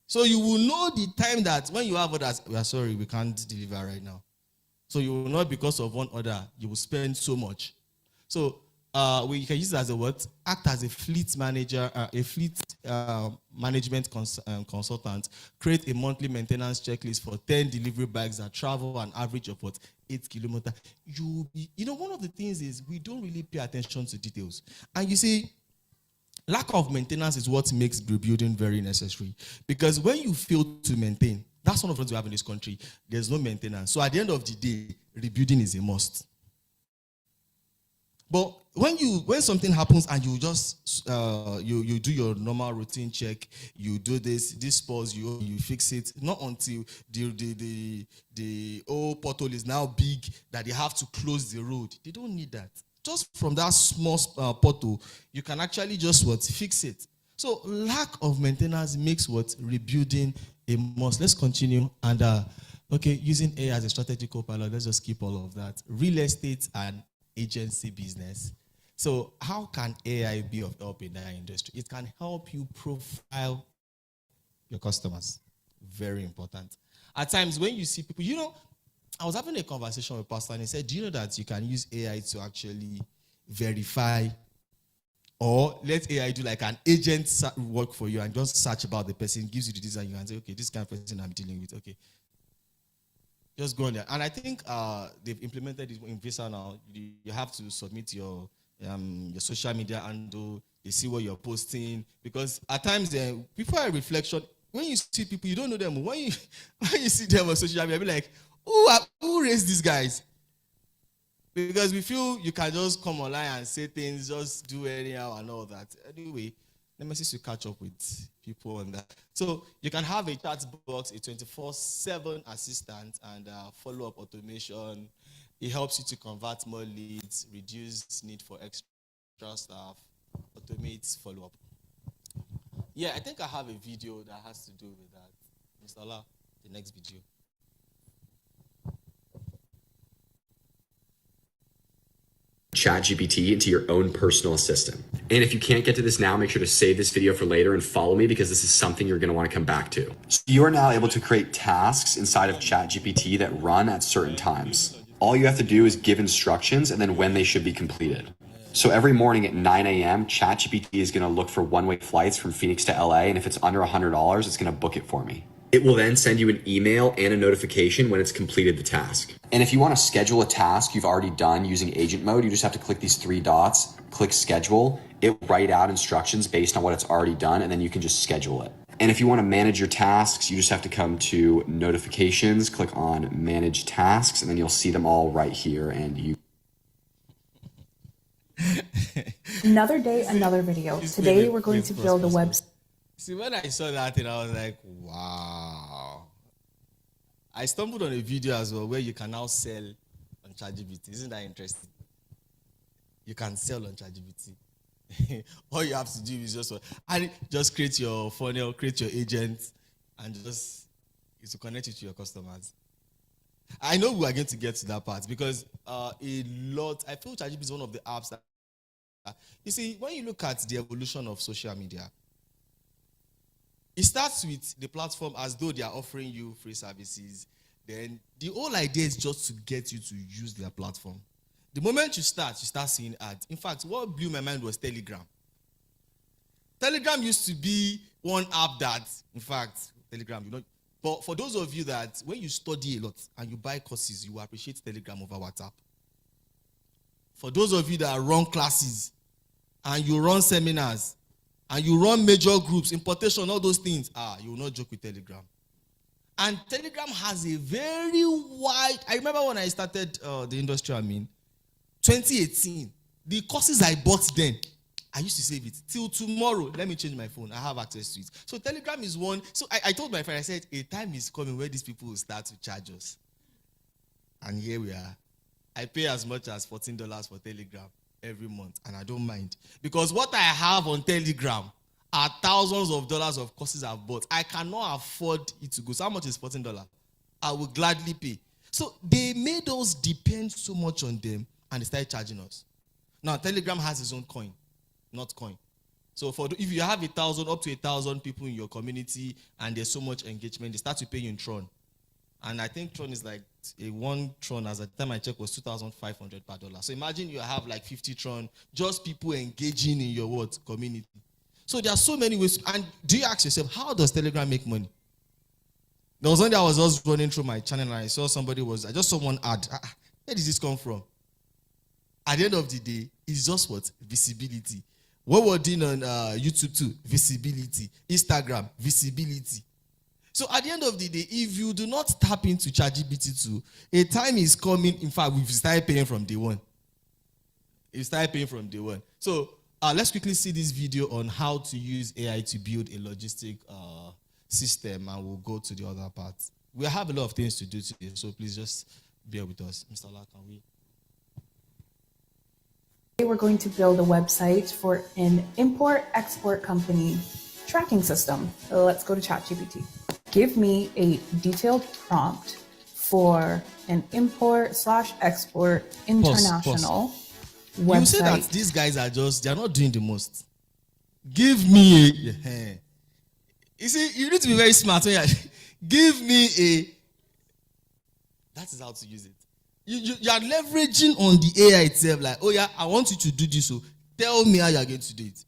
A: So you will know the time that when you have others, we are sorry, we can't deliver right now. So you will not, because of one order, you will spend so much. So we can use it as a what? Act as a fleet manager, a fleet management consultant. Create a monthly maintenance checklist for 10 delivery bags that travel an average of what? 8 kilometers. One of the things is we don't really pay attention to details. And you see, lack of maintenance is what makes rebuilding very necessary. Because when you fail to maintain, that's one of the things we have in this country. There's no maintenance. So at the end of the day, rebuilding is a must. But when something happens and you just you do your normal routine check, you do this pause, you fix it, not until the old pothole is now big that they have to close the road. They don't need that. Just from that small pothole, you can actually just fix it. So lack of maintenance makes rebuilding a must. Let's continue. And using AI as a strategic co-pilot, let's just keep all of that. Real estate and agency business. So how can AI be of help in that industry? It can help you profile your customers. Very important. At times when you see people, I was having a conversation with a pastor and he said, do you know that you can use AI to actually verify, or let AI do like an agent work for you and just search about the person, gives you the design, you can say, okay, this kind of person I'm dealing with, okay. Just go on there. And I think they've implemented it in Visa now. You have to submit your social media handle. They see what you're posting. Because at times, before a reflection, when you see people, you don't know them. When you see them on social media, you'll be like, who raised these guys? Because we feel you can just come online and say things, just do anyhow and all that. Anyway, Nemesis will catch up with people on that. So you can have a chat box, a 24/7 assistant, and follow-up automation. It helps you to convert more leads, reduce need for extra staff, automate follow-up. Yeah, I think I have a video that has to do with that. Mr. Ola, the next video.
G: ChatGPT into your own personal assistant. And if you can't get to this now, make sure to save this video for later and follow me because this is something you're going to want to come back to. So you are now able to create tasks inside of ChatGPT that run at certain times. All you have to do is give instructions and then when they should be completed. So every morning at 9 a.m., ChatGPT is going to look for one-way flights from Phoenix to LA, and if it's under $100, it's going to book it for me. It will then send you an email and a notification when it's completed the task. And if you want to schedule a task you've already done using agent mode, you just have to click these 3 dots, click schedule. It will write out instructions based on what it's already done, and then you can just schedule it. And if you want to manage your tasks, you just have to come to notifications, click on manage tasks, and then you'll see them all right here. And you.
E: Another day, another video. Today we're going to build a website.
A: See, when I saw that thing, I was like, wow. I stumbled on a video as well where you can now sell on ChatGPT. Isn't that interesting? You can sell on ChatGPT. All you have to do is just create your funnel, create your agent, and just to connect it to your customers. I know we are going to get to that part because I feel ChatGPT is one of the apps that, you see, when you look at the evolution of social media, it starts with the platform as though they are offering you free services. Then the whole idea is just to get you to use their platform. The moment you start seeing ads. In fact, what blew my mind was Telegram. Telegram used to be one app that, in fact, Telegram, but for those of you that when you study a lot and you buy courses, you appreciate Telegram over WhatsApp. For those of you that run classes and you run seminars, and you run major groups, importation, all those things, you will not joke with Telegram. And Telegram has a very wide, I remember when I started the industry, 2018, the courses I bought then, I used to save it. Till tomorrow, let me change my phone. I have access to it. So Telegram is one. So I told my friend, I said, a time is coming where these people will start to charge us. And here we are. I pay as much as $14 for Telegram every month, and I don't mind. Because what I have on Telegram are thousands of dollars of courses I've bought. I cannot afford it to go. So how much is $14? I will gladly pay. So they made us depend so much on them, and they started charging us. Now, Telegram has its own coin, not coin. So if you have up to 1,000 people in your community, and there's so much engagement, they start to pay you in Tron. And I think Tron is like one Tron, as at the time I checked, was $2,500 per dollar. So imagine you have like 50 Tron, just people engaging in your community. So there are so many ways. And do you ask yourself, how does Telegram make money? There was one day I was just running through my channel and I saw I just saw one ad. Where did this come from? At the end of the day, it's just visibility. What we're doing on YouTube too, visibility. Instagram, visibility. So at the end of the day, if you do not tap into ChatGPT 2, a time is coming. In fact, we've started paying from day one. You start paying from day one. So let's quickly see this video on how to use AI to build a logistic system, and we'll go to the other part. We have a lot of things to do today, so please just bear with us. Mr. La, can we?
E: We're going to build a website for an import-export company tracking system. Let's go to ChatGPT. Give me a detailed prompt for an import/export international website.
A: You say that these guys are they're not doing the most. Give me a, you see, you need to be very smart when give me a, that is how to use it. You are leveraging on the AI itself, like, oh yeah, I want you to do this, so tell me how you are going to do it.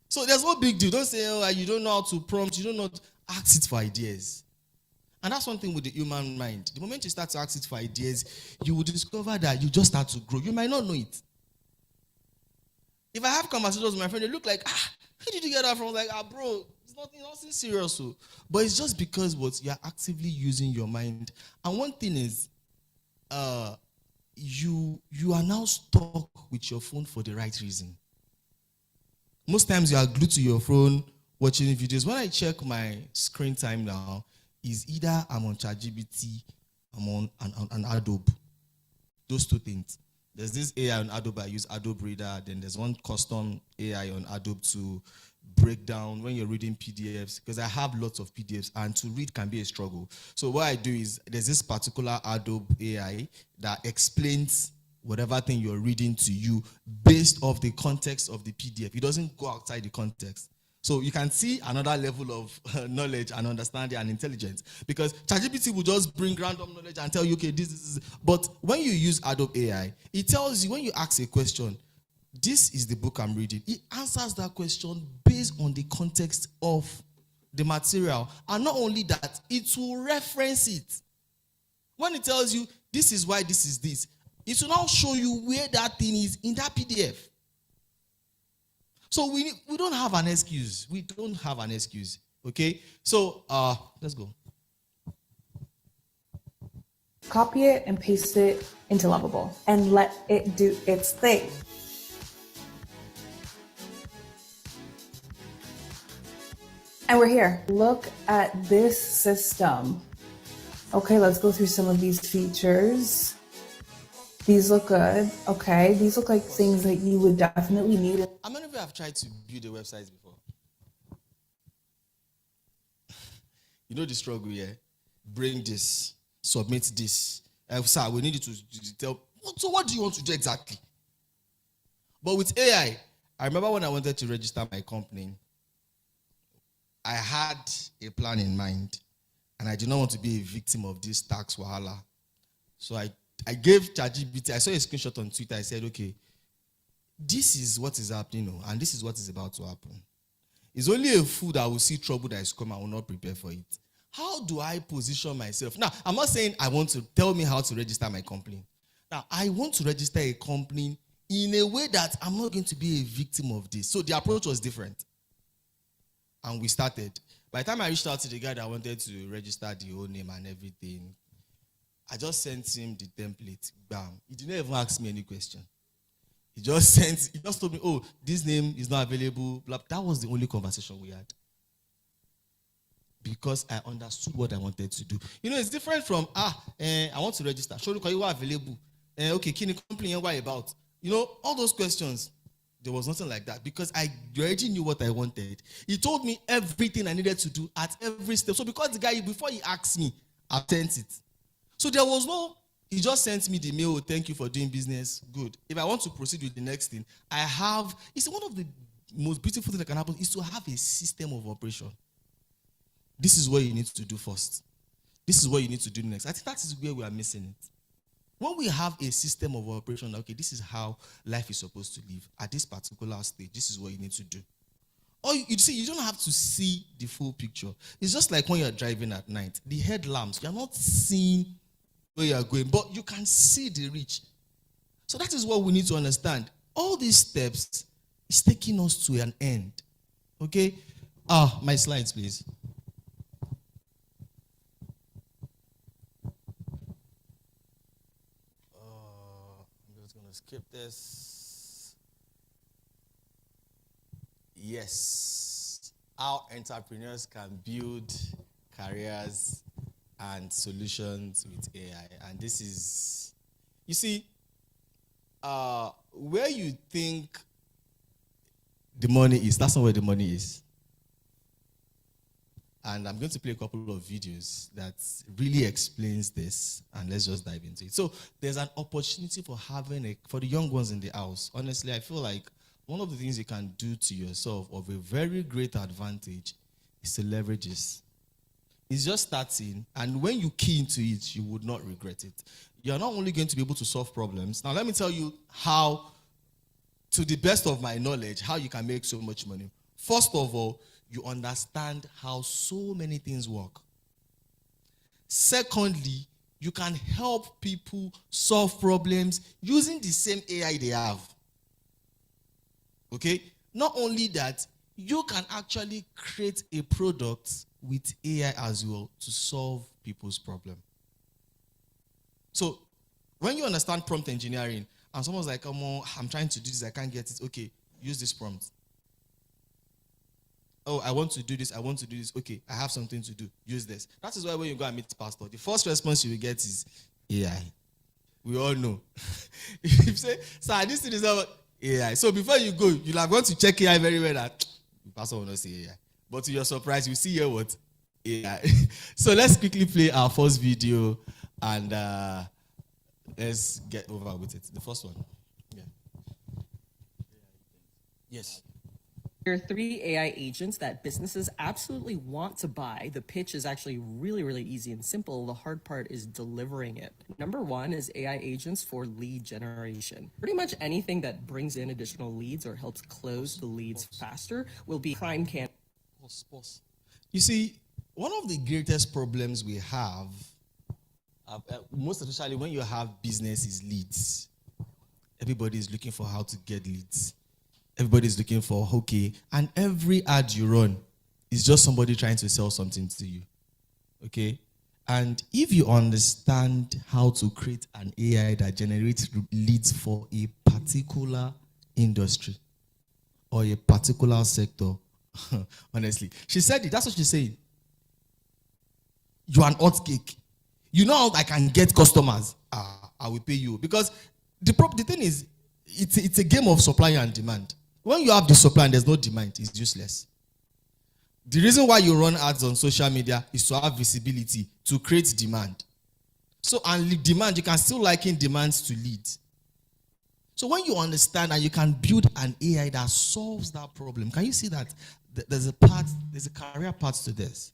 A: So there's no big deal. Don't say, oh, you don't know how to prompt, you don't know how to ask it for ideas. And that's one thing with the human mind. The moment you start to ask it for ideas, you will discover that you just start to grow. You might not know it. If I have conversations with my friend, they look like, where did you get that from? I was like, bro, it's nothing serious. So. But it's just because you're actively using your mind. And one thing is, you are now stuck with your phone for the right reason. Most times you are glued to your phone watching videos. When I check my screen time now, is either I'm on ChatGPT, I'm on an Adobe. Those two things. There's this AI on Adobe, I use Adobe Reader. Then there's one custom AI on Adobe to break down when you're reading PDFs, because I have lots of PDFs and to read can be a struggle. So what I do is there's this particular Adobe AI that explains whatever thing you're reading to you based off the context of the PDF. It doesn't go outside the context. So you can see another level of knowledge and understanding and intelligence, because ChatGPT will just bring random knowledge and tell you, okay, this is. But when you use Adobe AI, it tells you, when you ask a question, this is the book I'm reading. It answers that question based on the context of the material. And not only that, it will reference it. When it tells you, this is why this is this, it will now show you where that thing is in that PDF. So we don't have an excuse. We don't have an excuse. Okay? So let's go.
E: Copy it and paste it into Lovable and let it do its thing. And we're here. Look at this system. Okay, let's go through some of these features. These look good. Okay, these look like things that you would definitely need.
A: How many of you have tried to build a website before? You know the struggle here. Bring this, submit this. Sir, we need you to tell. So what do you want to do exactly? But with AI, I remember when I wanted to register my company, I had a plan in mind, and I did not want to be a victim of this tax wahala. So I gave ChatGPT, I saw a screenshot on Twitter. I said, okay, this is what is happening, and this is what is about to happen. It's only a fool that will see trouble that is coming and will not prepare for it. How do I position myself? Now, I'm not saying I want to tell me how to register my company. Now, I want to register a company in a way that I'm not going to be a victim of this. So the approach was different. And we started. By the time I reached out to the guy that wanted to register the whole name and everything, I just sent him the template. Bam. He didn't even ask me any question. He just told me, oh, this name is not available. Blah. That was the only conversation we had. Because I understood what I wanted to do. You know, it's different from, I want to register. Show look, you are available. Okay, can you complain? What about? You know, all those questions. There was nothing like that because I already knew what I wanted. He told me everything I needed to do at every step. So because the guy, before he asked me, I sent it. So there was he just sent me the mail, thank you for doing business, good. If I want to proceed with the next thing, it's one of the most beautiful things that can happen is to have a system of operation. This is what you need to do first. This is what you need to do next. I think that is where we are missing it. When we have a system of operation, okay, this is how life is supposed to live. At this particular stage, this is what you need to do. Or you see, you don't have to see the full picture. It's just like when you're driving at night. The headlamps, you're not seeing where you're going, but you can see the reach. So that is what we need to understand. All these steps is taking us to an end. Okay? My slides, please. I'm just going gonna skip this. Yes, how entrepreneurs can build careers and solutions with AI. And this is, you see, where you think the money is, that's not where the money is. And I'm going to play a couple of videos that really explains this, and let's just dive into it. So there's an opportunity for for the young ones in the house. Honestly, I feel like one of the things you can do to yourself of a very great advantage is to leverage this. It's just starting, and when you key into it, you would not regret it. You're not only going to be able to solve problems. Now, let me tell you how, to the best of my knowledge, how you can make so much money. First of all, you understand how so many things work. Secondly, you can help people solve problems using the same AI they have. Okay? Not only that, you can actually create a product with AI as well to solve people's problem. So, when you understand prompt engineering, and someone's like, oh, I'm trying to do this, I can't get it. Okay, use this prompt. Oh, I want to do this, I want to do this. Okay, I have something to do. Use this. That is why when you go and meet the pastor, the first response you will get is AI. We all know. If you say, sir, this thing is not AI. So before you go, you'll have gone to check AI very well. That the pastor will not say AI. But to your surprise, you see here what? AI. So let's quickly play our first video and let's get over with it. The first one. Yeah. Yes.
I: There are 3 AI agents that businesses absolutely want to buy. The pitch is actually really, really easy and simple. The hard part is delivering it. Number 1 is AI agents for lead generation. Pretty much anything that brings in additional leads or helps close the leads faster will be prime candidate.
A: You see, one of the greatest problems we have, most especially when you have business, is leads. Everybody is looking for how to get leads. Everybody's looking for, okay, and every ad you run is just somebody trying to sell something to you, okay? And if you understand how to create an AI that generates leads for a particular industry or a particular sector, honestly, she said it, that's what she's saying. You're an hot cake. You know how I can get customers? I will pay you. Because the thing is, it's a game of supply and demand. When you have the supply and there's no demand, it's useless. The reason why you run ads on social media is to have visibility, to create demand. So, and demand, you can still liken demands to leads. So when you understand and you can build an AI that solves that problem, can you see that there's a career path to this?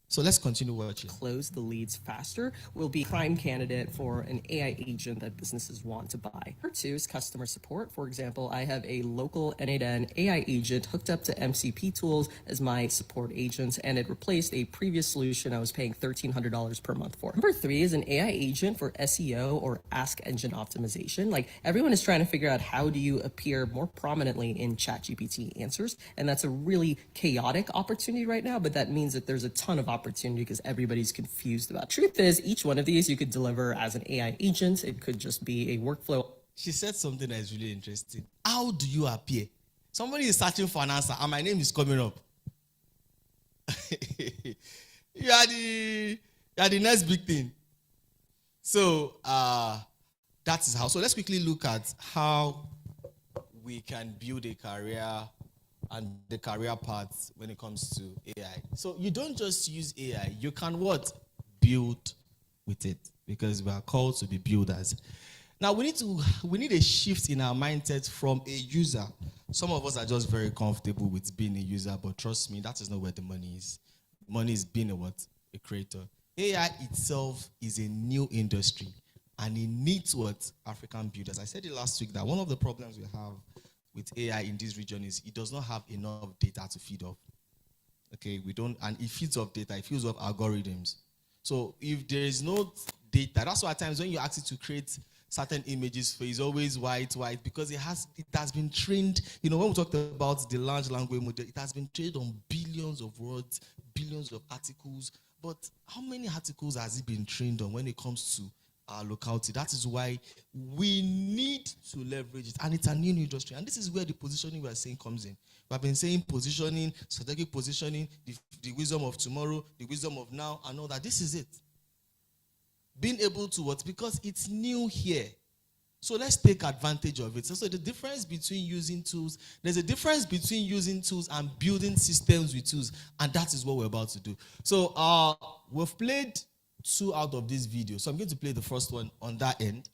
A: So let's continue watching.
I: Close the leads faster will be prime candidate for an AI agent that businesses want to buy. Number 2 is customer support. For example, I have a local N8N AI agent hooked up to MCP tools as my support agent, and it replaced a previous solution I was paying $1,300 per month for. Number 3 is an AI agent for SEO or ask engine optimization. Like, everyone is trying to figure out how do you appear more prominently in ChatGPT answers, and that's a really chaotic opportunity right now, but that means that there's a ton of opportunity because everybody's confused about. Truth is, each one of these you could deliver as an AI agent. It could just be a workflow.
A: She said something that is really interesting. How do you appear? Somebody is searching for an answer and my name is coming up. you are the next big thing. So that is how. So let's quickly look at how we can build a career and the career paths when it comes to AI. So you don't just use AI, you can what? Build with it, because we are called to be builders. Now we need a shift in our mindset from a user. Some of us are just very comfortable with being a user, but trust me, that is not where the money is. Money is being a creator. AI itself is a new industry, and it needs what? African builders. I said it last week that one of the problems we have with AI in this region is it does not have enough data to feed off. Okay, and it feeds off data, it feeds off algorithms. So if there is no data, that's why at times when you ask it to create certain images for, it's always white, because it has been trained, when we talked about the large language model, it has been trained on billions of words, billions of articles. But how many articles has it been trained on when it comes to our locality? That is why we need to leverage it. And it's a new industry. And this is where the positioning we are saying comes in. We have been saying positioning, strategic positioning, the wisdom of tomorrow, the wisdom of now, and all that. This is it. Being able to what? Because it's new here. So let's take advantage of it. So the difference between using tools, there's a difference between using tools and building systems with tools. And that is what we're about to do. So we've played 2 out of this video. So I'm going to play the first one on that end.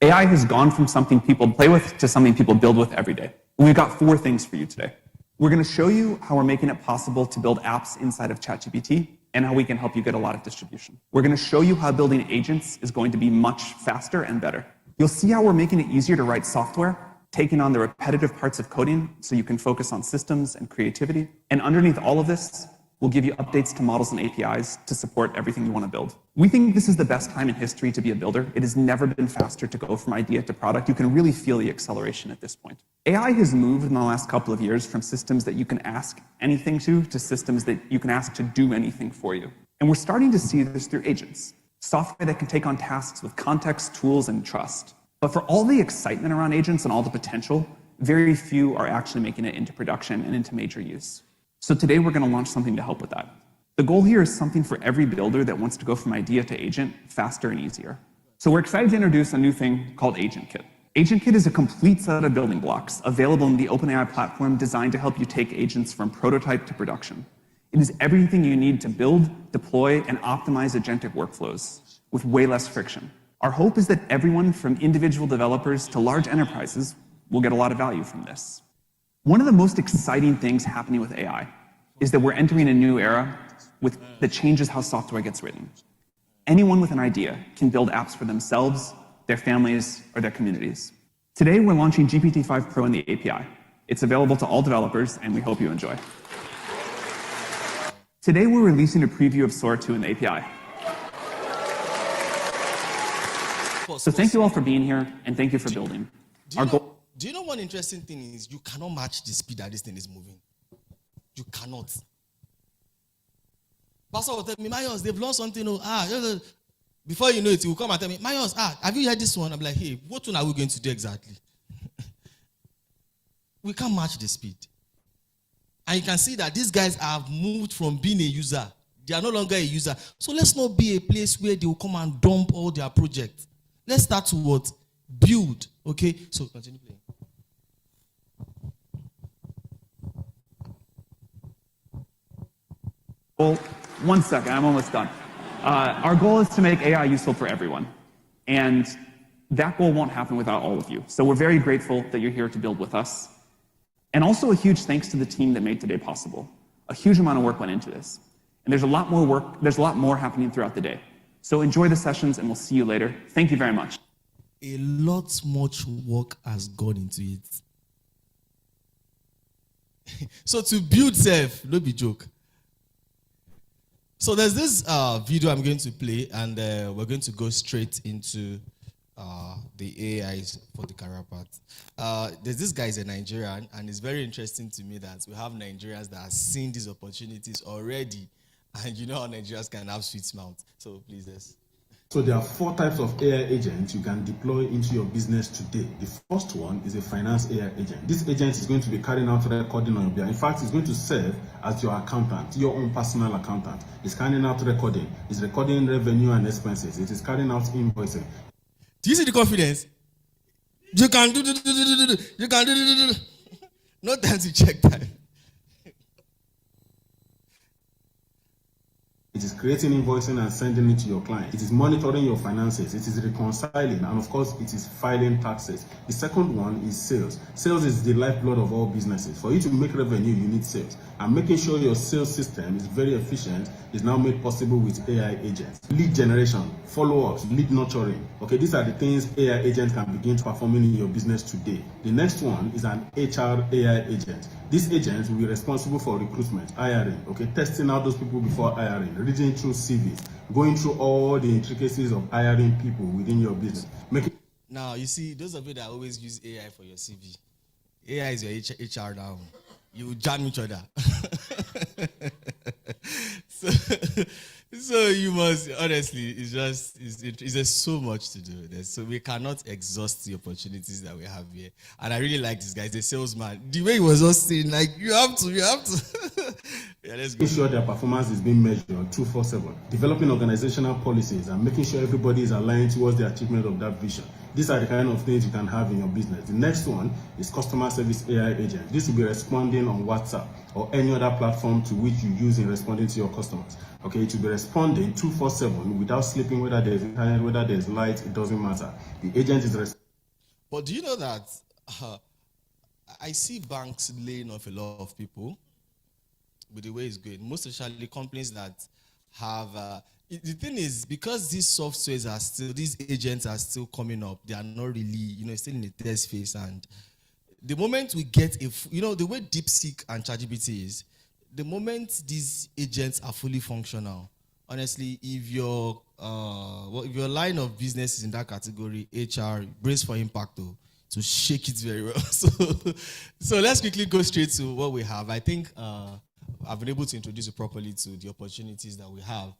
J: AI has gone from something people play with to something people build with every day. We've got 4 things for you today. We're going to show you how we're making it possible to build apps inside of ChatGPT and how we can help you get a lot of distribution. We're going to show you how building agents is going to be much faster and better. You'll see how we're making it easier to write software, taking on the repetitive parts of coding so you can focus on systems and creativity. And underneath all of this, we'll give you updates to models and APIs to support everything you want to build. We think this is the best time in history to be a builder. It has never been faster to go from idea to product. You can really feel the acceleration at this point. AI has moved in the last couple of years from systems that you can ask anything to systems that you can ask to do anything for you. And we're starting to see this through agents, software that can take on tasks with context, tools, and trust. But for all the excitement around agents and all the potential, very few are actually making it into production and into major use. So today we're going to launch something to help with that. The goal here is something for every builder that wants to go from idea to agent faster and easier. So we're excited to introduce a new thing called Agent Kit. Agent Kit is a complete set of building blocks available in the OpenAI platform designed to help you take agents from prototype to production. It is everything you need to build, deploy, and optimize agentic workflows with way less friction. Our hope is that everyone from individual developers to large enterprises will get a lot of value from this. One of the most exciting things happening with AI is that we're entering a new era that changes how software gets written. Anyone with an idea can build apps for themselves, their families, or their communities. Today, we're launching GPT-5 Pro in the API. It's available to all developers, and we hope you enjoy. Today, we're releasing a preview of Sora 2 in the API. So thank you all for being here, and thank you for building.
A: Do you know one interesting thing is you cannot match the speed that this thing is moving? You cannot. Pastor will tell me, Mayos, they've lost something. Before you know it, he will come and tell me, Mayos, have you heard this one? I'm like, hey, what one are we going to do exactly? We can't match the speed. And you can see that these guys have moved from being a user. They are no longer a user. So let's not be a place where they will come and dump all their projects. Let's start to what? Build. Okay? So continue playing.
J: Well, 1 second, I'm almost done. Our goal is to make AI useful for everyone. And that goal won't happen without all of you. So we're very grateful that you're here to build with us. And also a huge thanks to the team that made today possible. A huge amount of work went into this. And there's a lot more happening throughout the day. So enjoy the sessions and we'll see you later. Thank you very much.
A: A lot much work has gone into it. So to build self, no be joke. So there's this video I'm going to play, and we're going to go straight into the AIs for the career part. There's this guy is a Nigerian, and it's very interesting to me that we have Nigerians that have seen these opportunities already, and you know how Nigerians can have sweet mouth. So please, yes.
K: So there are 4 types of AI agents you can deploy into your business today. The first one is a finance AI agent. This agent is going to be carrying out recording on your behalf. In fact, it's going to serve as your accountant, your own personal accountant. It's carrying out recording. It's recording revenue and expenses. It is carrying out invoicing.
A: Do you see the confidence? You can do. You can do. No time to check time.
K: It is creating invoicing and sending it to your client. It is monitoring your finances. It is reconciling, and of course, it is filing taxes. The second one is sales. Sales is the lifeblood of all businesses. For you to make revenue, you need sales. And making sure your sales system is very efficient is now made possible with AI agents. Lead generation, follow-ups, lead nurturing. Okay, these are the things AI agents can begin performing in your business today. The next one is an HR AI agent. These agents will be responsible for recruitment, hiring, okay, testing out those people before hiring, reading through CVs, going through all the intricacies of hiring people within your business.
A: Now, you see, those of you that always use AI for your CV, AI is your HR now. You jam each other. So, So you must honestly, there's so much to do. So we cannot exhaust the opportunities that we have here. And I really like this guy. He's a salesman. The way he was just saying, like you have to. Yeah, let's go.
K: Making sure their performance is being measured 247. Developing organizational policies and making sure everybody is aligned towards the achievement of that vision. These are the kind of things you can have in your business. The next one is customer service AI agent. This will be responding on WhatsApp or any other platform to which you use in responding to your customers. Okay, it will be responding 247 without sleeping, whether there's internet, whether there's light, it doesn't matter. The agent is
A: But do you know that I see banks laying off a lot of people with the way it's going, most especially companies that have the thing is, because these softwares are still, these agents are still coming up, they are not really, still in the test phase. And the moment we get the way DeepSeek and ChatGPT is, the moment these agents are fully functional, honestly, if your line of business is in that category, HR, brace for impact though, to shake it very well. So let's quickly go straight to what we have. I think I've been able to introduce you properly to the opportunities that we have.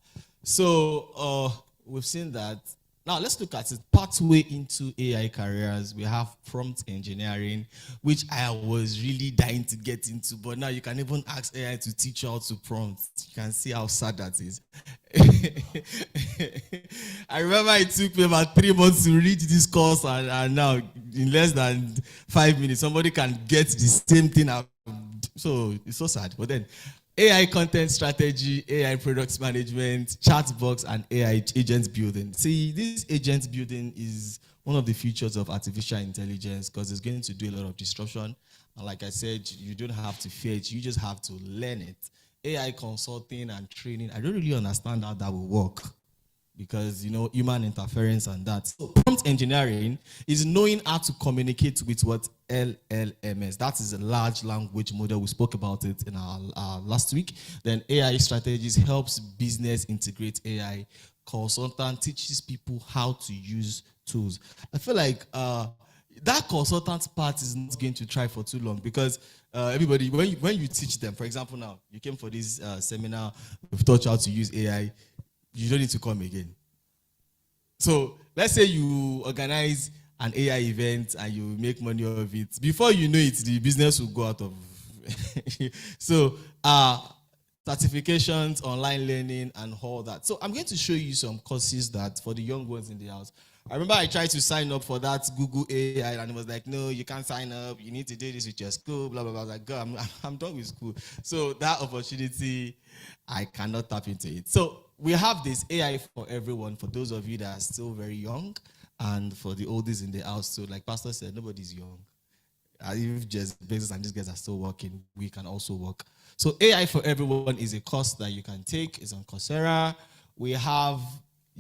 A: So we've seen that. Now let's look at it. Pathway into AI careers. We have prompt engineering, which I was really dying to get into, but now you can even ask AI to teach you how to prompt. You can see how sad that is. I remember it took me about 3 months to read this course, and now in less than 5 minutes, somebody can get the same thing. So it's so sad. But then AI content strategy, AI products management, chat box, and AI agent building. See, this agent building is one of the features of artificial intelligence because it's going to do a lot of disruption. And like I said, you don't have to fear it. You just have to learn it. AI consulting and training, I don't really understand how that will work because, human interference and that. So prompt engineering is knowing how to communicate with what LLMs. That is a large language model. We spoke about it in our last week. Then AI strategies helps business integrate AI. Consultant teaches people how to use tools. I feel like that consultant part is not going to try for too long because everybody, when you teach them, for example, now you came for this seminar, we've taught you how to use AI. You don't need to come again. So let's say you organize an AI event and you make money of it. Before you know it, the business will go out of. So certifications, online learning, and all that. So I'm going to show you some courses that for the young ones in the house. I remember I tried to sign up for that Google AI and it was like, no, you can't sign up. You need to do this with your school, blah, blah, blah. I was like, God, I'm done with school. So that opportunity, I cannot tap into it. So we have this AI for everyone, for those of you that are still very young and for the oldies in the house. So like Pastor said, nobody's young. If just business and these guys are still working, we can also work. So AI for everyone is a course that you can take. It's on Coursera. We have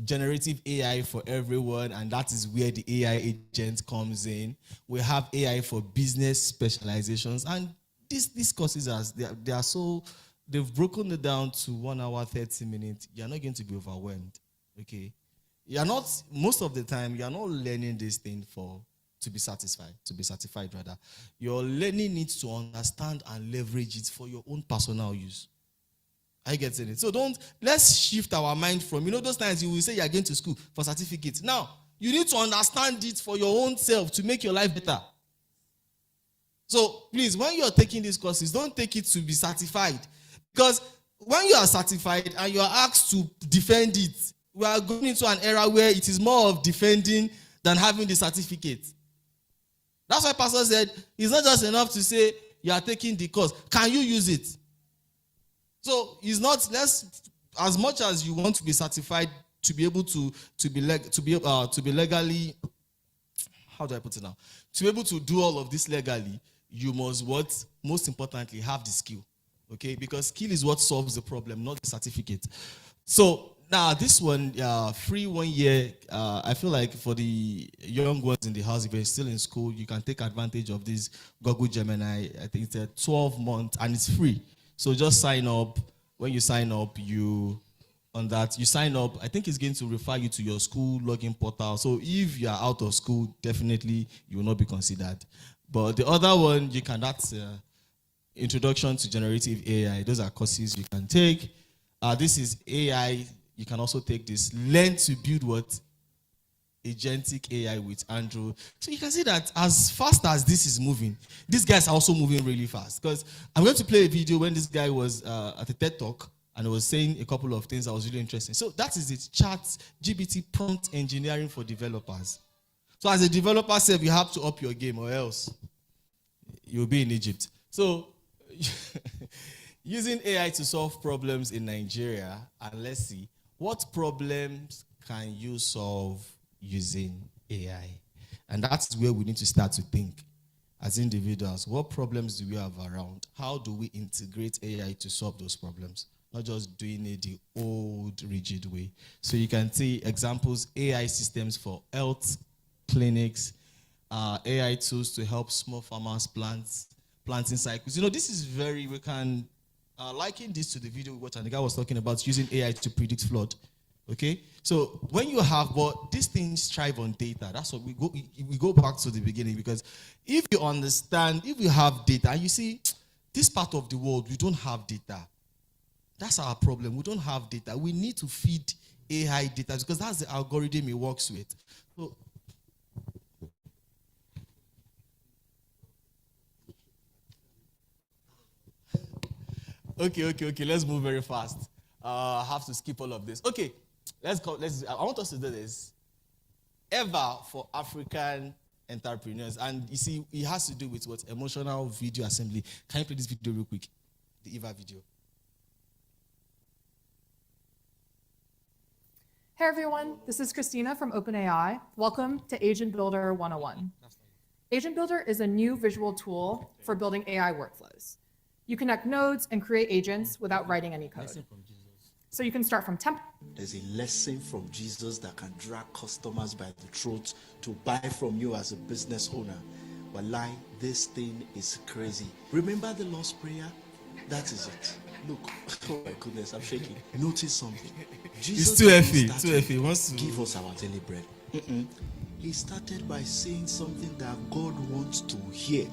A: generative AI for everyone, and that is where the AI agent comes in. We have AI for business specializations, and these courses they've broken it down to 1 hour 30 minutes. You're not going to be overwhelmed. Okay, most of the time you're not learning this thing to be satisfied rather. Your learning needs to understand and leverage it for your own personal use. I get it. So let's shift our mind from, those times you will say you're going to school for certificates. Now, you need to understand it for your own self to make your life better. So please, when you're taking these courses, don't take it to be certified. Because when you are certified and you are asked to defend it, we are going into an era where it is more of defending than having the certificate. That's why Pastor said, it's not just enough to say you are taking the course. Can you use it? So it's not as much as you want to be certified to be able to be legally, how do I put it now? To be able to do all of this legally, you must most importantly have the skill. Okay? Because skill is what solves the problem, not the certificate. So now this one, free 1 year, I feel like for the young ones in the house, if you're still in school, you can take advantage of this Google Gemini. I think it's a 12 month and it's free. So just sign up. When you sign up, you sign up. I think it's going to refer you to your school login portal. So if you are out of school, definitely you will not be considered. But the other one, that's Introduction to Generative AI. Those are courses you can take. This is AI you can also take this, learn to build what? Agentic AI with Andrew. So you can see that as fast as this is moving, these guys are also moving really fast. Because I'm going to play a video when this guy was at a TED Talk and was saying a couple of things that was really interesting. So that is it, Chat GPT prompt engineering for developers. So as a developer, you have to up your game or else you'll be in Egypt. So using AI to solve problems in Nigeria, and let's see, what problems can you solve using AI? And that's where we need to start to think as individuals. What problems do we have around? How do we integrate AI to solve those problems? Not just doing it the old rigid way. So you can see examples, AI systems for health clinics, AI tools to help small farmers planting cycles. This is we can liken this to the video we watched, and the guy was talking about using AI to predict flood. Okay, so when you have, but these things thrive on data. That's what we go back to the beginning, because if you understand, if you have data, and you see this part of the world, we don't have data. That's our problem. We don't have data. We need to feed AI data because that's the algorithm it works with. So, okay. Let's move very fast. I have to skip all of this. Okay. I want us to do this. EVA for African entrepreneurs. And you see, it has to do with what? Emotional video assembly. Can you play this video real quick? The EVA video.
L: Hey everyone, this is Christina from OpenAI. Welcome to Agent Builder 101. Agent Builder is a new visual tool for building AI workflows. You connect nodes and create agents without writing any code. So you can start from temp.
M: There's a lesson from Jesus that can drag customers by the throat to buy from you as a business owner. Wallahi, this thing is crazy. Remember the Lord's Prayer? That is it. Look, oh my goodness, I'm shaking. Notice something. Jesus
A: it's too heavy.
M: Wants to give us our daily bread. He started by saying something that God wants to hear.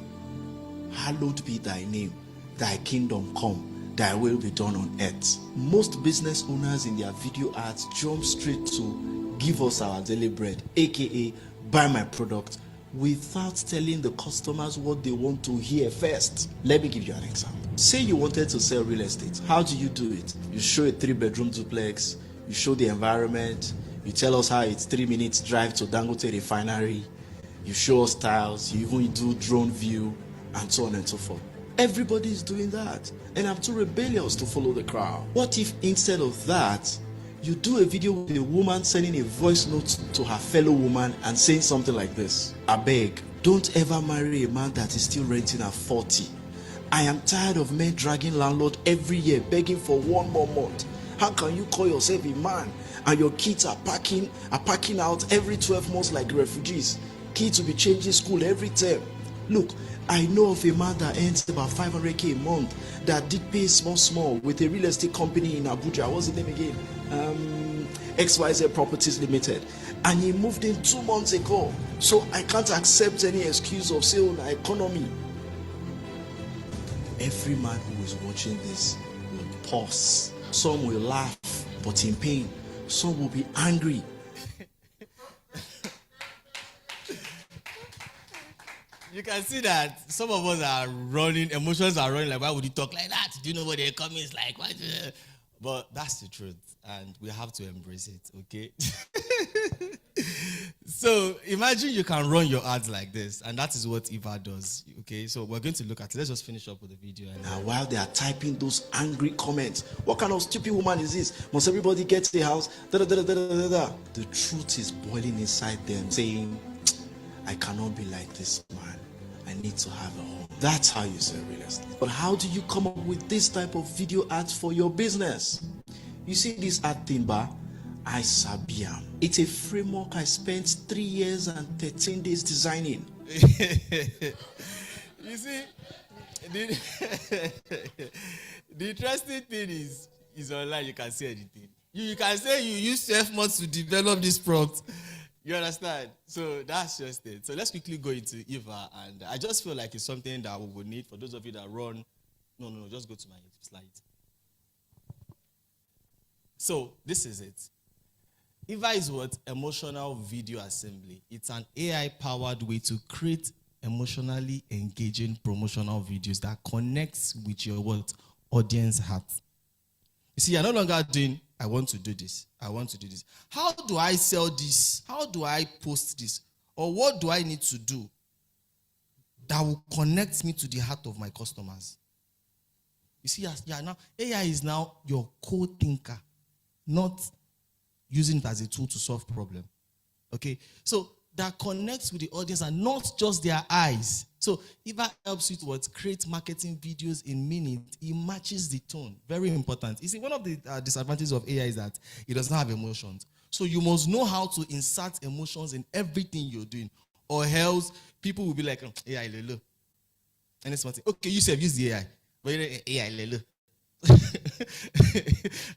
M: Hallowed be thy name, thy kingdom come. Thy will be done on earth. Most business owners in their video ads jump straight to give us our daily bread, aka buy my product, without telling the customers what they want to hear first. Let me give you an example. Say you wanted to sell real estate. How do you do it? You show a 3-bedroom duplex, you show the environment, you tell us how it's 3 minutes drive to Dangote refinery, you show us tiles, you even do drone view, and so on and so forth. Everybody is doing that, and I'm too rebellious to follow the crowd. What if instead of that, you do a video with a woman sending a voice note to her fellow woman and saying something like this? I beg, don't ever marry a man that is still renting at 40. I am tired of men dragging landlord every year begging for 1 more month. How can you call yourself a man and your kids are packing out every 12 months like refugees? Kids will be changing school every term. Look, I know of a man that earns about 500k a month that did pay small with a real estate company in Abuja. What's the name again? XYZ Properties Limited. And he moved in 2 months ago. So I can't accept any excuse of say on economy. Every man who is watching this will pause. Some will laugh, but in pain. Some will be angry.
A: You can see that some of us are running, emotions are running, like, why would you talk like that? Do you know what the economy is like? But that's the truth, and we have to embrace it, okay? So imagine you can run your ads like this, and that is what Eva does, okay? So we're going to look at it. Let's just finish up with the video.
M: Now, while they are typing those angry comments, what kind of stupid woman is this? Must everybody get a house? Da, da, da, da, da, da. The truth is boiling inside them, saying, I cannot be like this man. I need to have a home. That's how you sell real estate. But how do you come up with this type of video ads for your business? You see this ad thing, bar? I Sabiam. It's a framework I spent 3 years and 13 days designing.
A: You see, the interesting thing is online. You can say anything. You can say you use 12 months to develop this prompt. You understand? So that's just it. So let's quickly go into Eva, and I just feel like it's something that we will need for those of you that run. No, just go to my slide. So this is it. Eva is what? Emotional video assembly. It's an AI-powered way to create emotionally engaging promotional videos that connects with your what? Audience heart. You see, you're no longer doing, I want to do this. I want to do this. How do I sell this? How do I post this? Or what do I need to do that will connect me to the heart of my customers? You see, now AI is now your co-thinker, not using it as a tool to solve problem. Okay? So that connects with the audience and not just their eyes. So if that helps you to what, create marketing videos in minutes, it matches the tone. Very important. You see, one of the disadvantages of AI is that it doesn't have emotions. So you must know how to insert emotions in everything you're doing, or else people will be like, AI lelo. And it's one thing. Okay, you said use the AI, but AI lelo.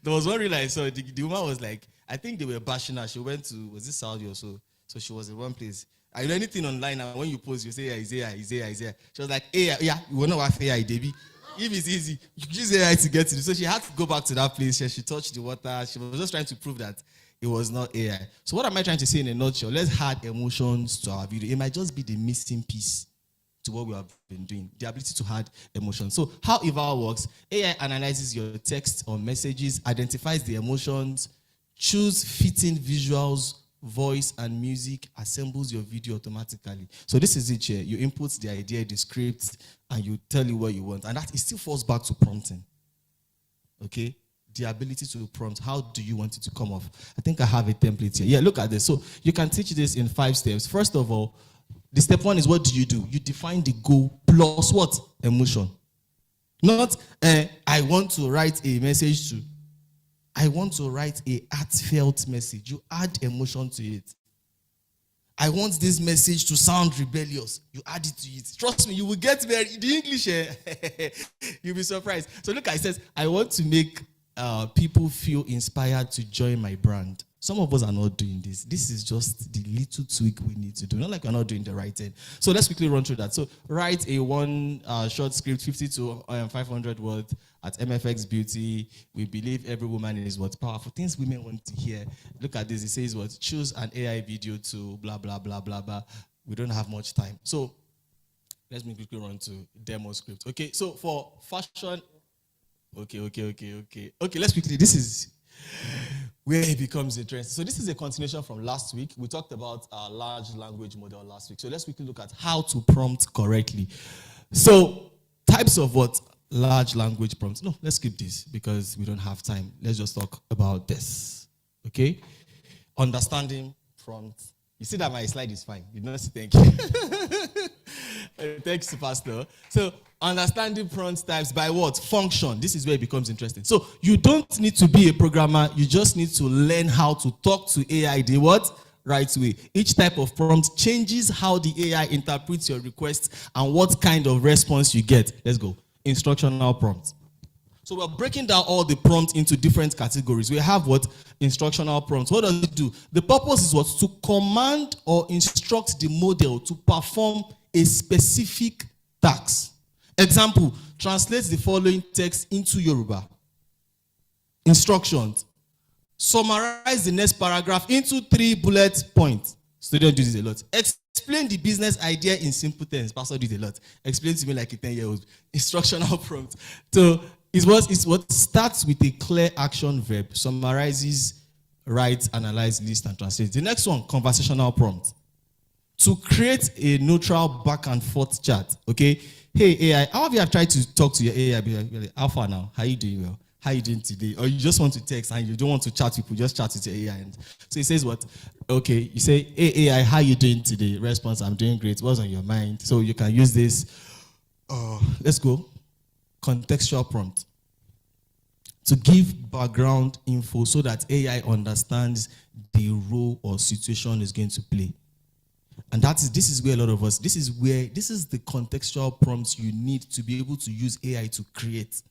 A: There was one reel I saw. The woman was like, I think they were bashing her. She went to, was it Saudi or so? So she was in one place. I know anything online now, when you post, you say, yeah, is AI. She was like, AI, yeah, you will not have AI, baby. If it's easy, you use AI to get to it. So she had to go back to that place. She touched the water. She was just trying to prove that it was not AI. So what am I trying to say in a nutshell? Let's add emotions to our video. It might just be the missing piece to what we have been doing, the ability to add emotions. So how Eva works, AI analyzes your text or messages, identifies the emotions, choose fitting visuals, voice and music, assembles your video automatically. So this is it here. You input the idea, the script, and you tell it what you want. And that it still falls back to prompting. Okay? The ability to prompt. How do you want it to come off? I think I have a template here. Yeah, look at this. So you can teach this in 5 steps. First of all, the step 1 is what do? You define the goal plus what? Emotion. Not, I want to write a message to. I want to write a heartfelt message. You add emotion to it. I want this message to sound rebellious. You add it to it. Trust me, you will get very, the English, you'll be surprised. So look, I says, I want to make people feel inspired to join my brand. Some of us are not doing this. This is just the little tweak we need to do. Not like we're not doing the right thing. So let's quickly run through that. So write a one short script, 50 to 500 words at MFX Beauty. We believe every woman is what's powerful. Things women want to hear. Look at this. It says what? Choose an AI video to blah, blah, blah, blah, blah. We don't have much time. So let me quickly run to demo script. Okay, so for fashion. Okay, let's quickly. This is where it becomes interesting. So this is a continuation from last week. We talked about our large language model last week. So let's quickly look at how to prompt correctly. So types of what? Large language prompts. No, let's skip this because we don't have time. Let's just talk about this. Okay? Understanding prompt. You see that my slide is fine. You don't say thank you. Thanks, Pastor. So understanding prompt types by what? Function. This is where it becomes interesting. So you don't need to be a programmer. You just need to learn how to talk to AI the what? Right way. Each type of prompt changes how the AI interprets your request and what kind of response you get. Let's go. Instructional prompts. So we're breaking down all the prompts into different categories. We have what? Instructional prompts. What does it do? The purpose is what? To command or instruct the model to perform a specific task. Example, translate the following text into Yoruba. Instructions. Summarize the next paragraph into 3 bullet points. Students do this a lot. Explain the business idea in simple terms. Pastor did a lot. Explain to me like a 10-year-old. Instructional prompt. So it's what starts with a clear action verb, summarizes, writes, analyze, list, and translates. The next one, conversational prompt. To create a neutral back and forth chat. Okay. Hey AI, how have you tried to talk to your AI? How far now? How are you doing? Well, how are you doing today? Or you just want to text and you don't want to chat people, just chat with your AI. And so it says what? Okay, you say, hey AI, how are you doing today? Response, I'm doing great. What's on your mind? So you can use this. Let's go. Contextual prompt. To give background info so that AI understands the role or situation is going to play. And this is where a lot of us, this is the contextual prompts you need to be able to use AI to create.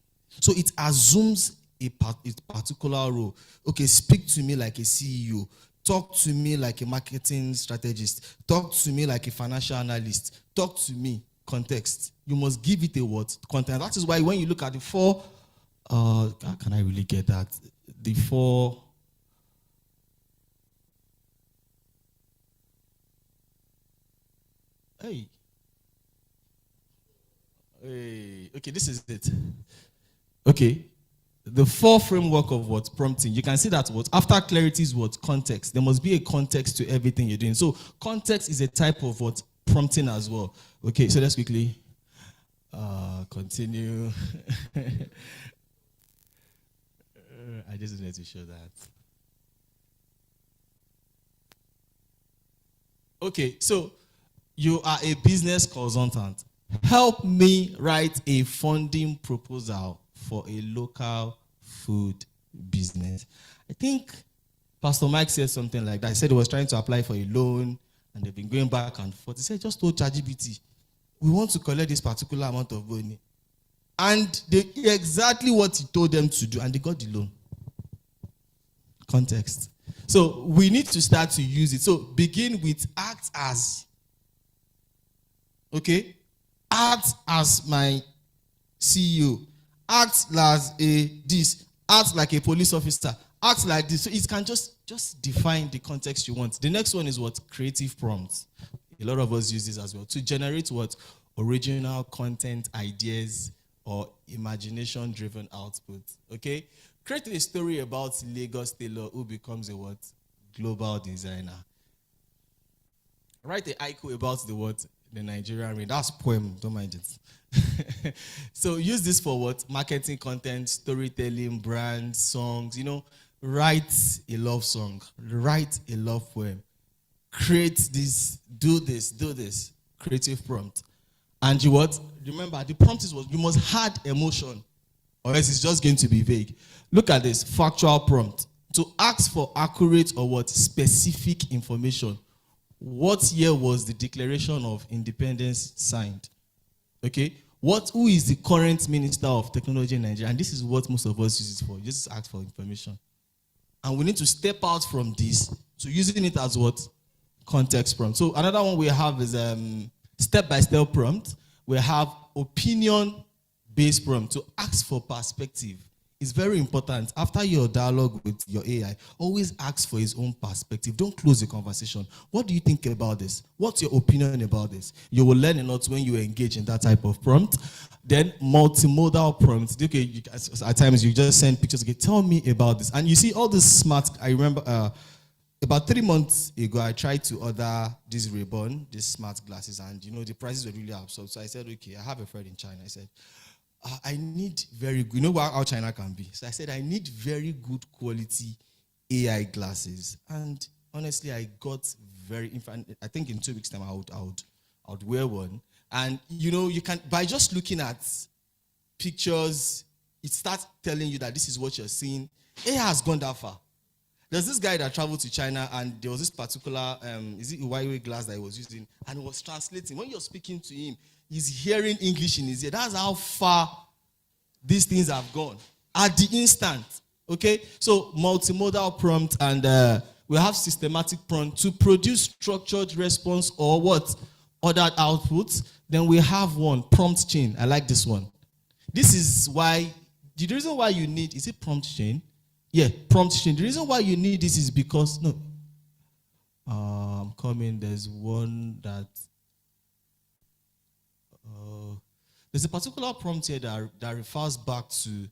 A: So it assumes a particular role. Okay, speak to me like a CEO. Talk to me like a marketing strategist. Talk to me like a financial analyst. Talk to me, context. You must give it a what? Content. That is why when you look at the 4, can I really get that? the four. Hey. Okay, this is it. Okay. The four framework of what prompting. You can see that what after clarity is what context. There must be a context to everything you're doing. So context is a type of what prompting as well. Okay, so let's quickly continue. I just wanted to show that. Okay, so you are a business consultant. Help me write a funding proposal for a local food business. I think Pastor Mike said something like that. He said he was trying to apply for a loan and they've been going back and forth. He said, just told ChatGPT, we want to collect this particular amount of money. And they exactly what he told them to do, and they got the loan. Context. So we need to start to use it. So begin with act as. Okay? Act as my CEO. Act as a this. Act like a police officer. Act like this. So it can just define the context you want. The next one is what? Creative prompts. A lot of us use this as well. To generate what? Original content ideas or imagination-driven output. Okay? Create a story about Lagos Taylor who becomes a what? Global designer. Write a haiku about the what? The Nigerian rain. That's poem, don't mind it. So use this for what? Marketing content, storytelling, brand, songs. Write a love song. Write a love poem. Create this, do this. Creative prompt. And you what? Remember, the prompt is what? You must add emotion, or else it's just going to be vague. Look at this, factual prompt. To ask for accurate or what? Specific information. What year was the Declaration of Independence signed? Okay? Who is the current Minister of Technology in Nigeria? And this is what most of us use it for. You just ask for information. And we need to step out from this to using it as what? Context prompt. So another one we have is step-by-step prompt. We have opinion-based prompt to ask for perspective. It's very important. After your dialogue with your AI, always ask for his own perspective. Don't close the conversation. What do you think about this? What's your opinion about this? You will learn a lot when you engage in that type of prompt. Then multimodal prompts. Okay, at times you just send pictures. Okay, tell me about this. And you see all this smart. I remember about 3 months ago, I tried to order this Ray-Ban, these smart glasses, and the prices were really absurd. So I said, okay, I have a friend in China. I said, I need very good, how China can be. So I said, I need very good quality AI glasses. And honestly, I got I think in 2 weeks' time, I would wear one. And, you can, by just looking at pictures, it starts telling you that this is what you're seeing. AI has gone that far. There's this guy that traveled to China, and there was this particular, is it a Huawei glass that he was using, and he was translating. When you're speaking to him, he's hearing English in his ear. That's how far these things have gone. At the instant, okay? So multimodal prompt, and we have systematic prompt to produce structured response or what? Ordered outputs. Then we have one, prompt chain. I like this one. This is why, the reason why you need, is it prompt chain? Yeah, prompt chain. The reason why you need this is because, I'm coming, there's one that, there's a particular prompt here that refers back to,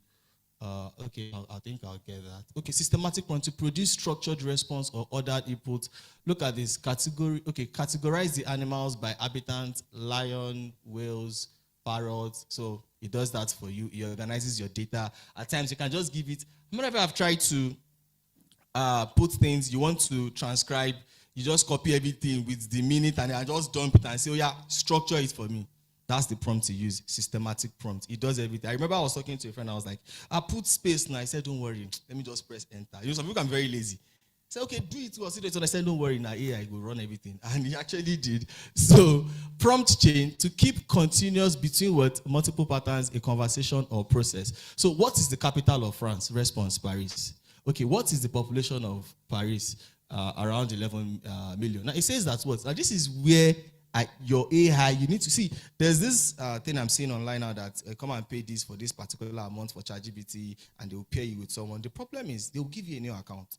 A: okay, I think I'll get that. Okay, systematic prompt to produce structured response or ordered input. Look at this category. Okay, categorize the animals by habitat, lion, whales, parrots. So it does that for you. It organizes your data. At times, you can just give it. Whenever I've tried to put things, you want to transcribe, you just copy everything with the minute and I just dump it and say, oh yeah, structure it for me. That's the prompt to use, systematic prompt. It does everything. I remember I was talking to a friend, I was like, I put space and I said, don't worry, let me just press enter. Some people I'm very lazy. I said, okay, do it. So I said, don't worry, now AI will run everything. And he actually did. So prompt chain to keep continuous between what? Multiple patterns, a conversation or process. So what is the capital of France? Response, Paris. Okay, what is the population of Paris? Around 11 million. Now it says that what? Now this is where your AI, you need to see. There's this thing I'm seeing online now that come and pay this for this particular amount for ChatGPT, and they will pair you with someone. The problem is they will give you a new account.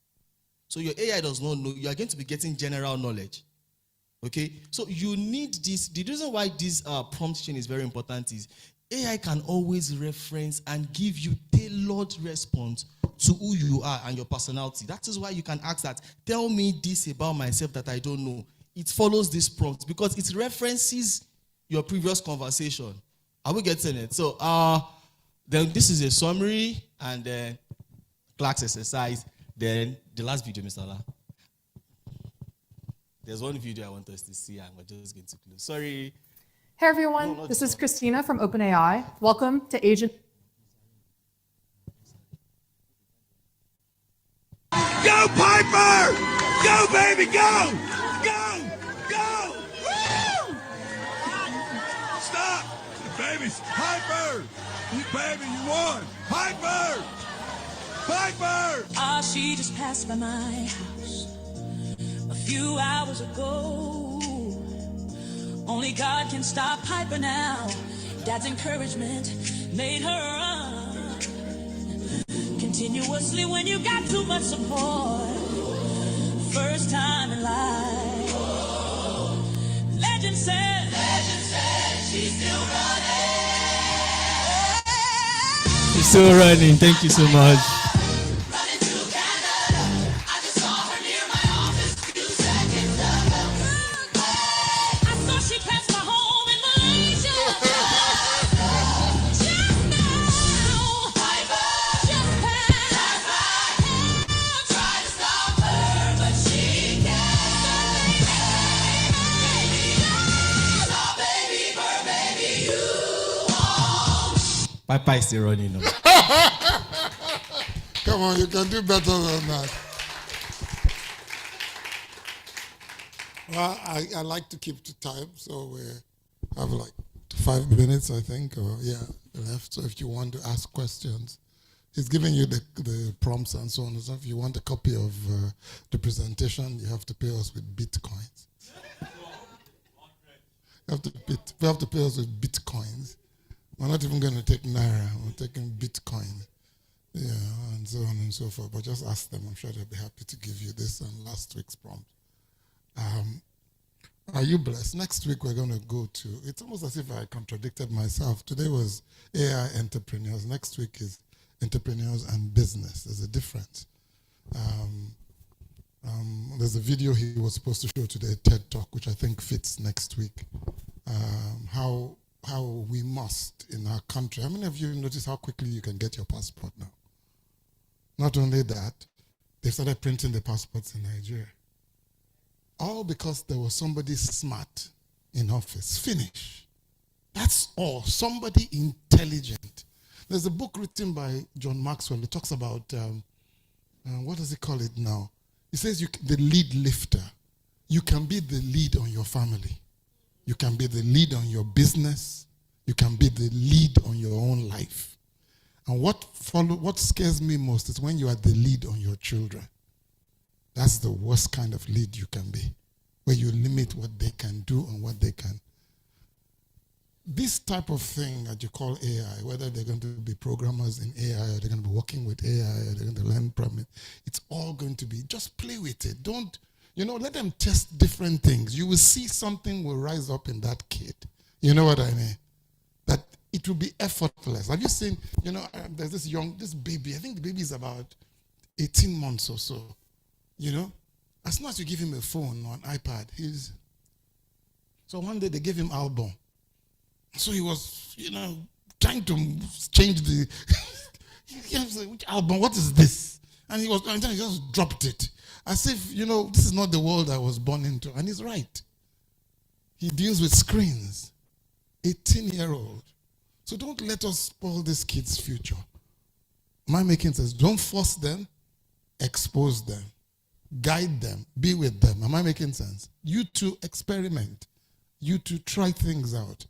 A: So your AI does not know. You are going to be getting general knowledge. Okay? So you need this. The reason why this prompt chain is very important is AI can always reference and give you tailored response to who you are and your personality. That is why you can ask that, tell me this about myself that I don't know. It follows this prompt because it references your previous conversation. Are we getting it? So then this is a summary and then class exercise. Then the last video, Mr. Allah. There's one video I want us to see and we're just going to close. Sorry.
L: Hey everyone, this is Christina from OpenAI. Welcome to Agent.
N: Go Piper! Go baby, go! Go! Go! Woo! Stop! Baby, Piper! Baby, you won! Piper! Piper!
O: She just passed by my house a few hours ago. Only God can stop Piper now. Dad's encouragement made her run continuously when you got too much support. First time in life. Legend said she's still running.
A: She's still running. Thank you so much. Papa is still running now.
P: Come on, you can do better than that. Well, I like to keep to time, so we have like 5 minutes, I think, or left. So if you want to ask questions, he's giving you the prompts and so on and so. If you want a copy of the presentation, you have to pay us with bitcoins. You have to pay us with bitcoins. We're not even going to take Naira. We're taking Bitcoin. Yeah, and so on and so forth. But just ask them. I'm sure they'll be happy to give you this and last week's prompt. Are you blessed? Next week we're going to go to, it's almost as if I contradicted myself. Today was AI entrepreneurs. Next week is entrepreneurs and business. There's a difference. There's a video he was supposed to show today, TED Talk, which I think fits next week. How we must in our country. How many of you notice how quickly you can get your passport now? Not only that, they started printing the passports in Nigeria. All because there was somebody smart in office. Finish. That's all. Somebody intelligent. There's a book written by John Maxwell. It talks about, what does he call it now? He says the lead lifter. You can be the lead on your family. You can be the lead on your business. You can be the lead on your own life. And what scares me most is when you are the lead on your children. That's the worst kind of lead you can be, where you limit what they can do and what they can. This type of thing that you call AI, whether they're going to be programmers in AI or they're going to be working with AI or they're going to learn from it, it's all going to be, just play with it. Don't, let them test different things. You will see something will rise up in that kid. You know what I mean? That it will be effortless. Have you seen, there's this baby, I think the baby is about 18 months or so. As soon as you give him a phone or an iPad, so one day they gave him album. So he was, trying to change the, which album, what is this? And he just dropped it. As if, this is not the world I was born into. And he's right. He deals with screens. 18-year-old. So don't let us spoil this kid's future. Am I making sense? Don't force them. Expose them. Guide them. Be with them. Am I making sense? You two experiment. You two try things out.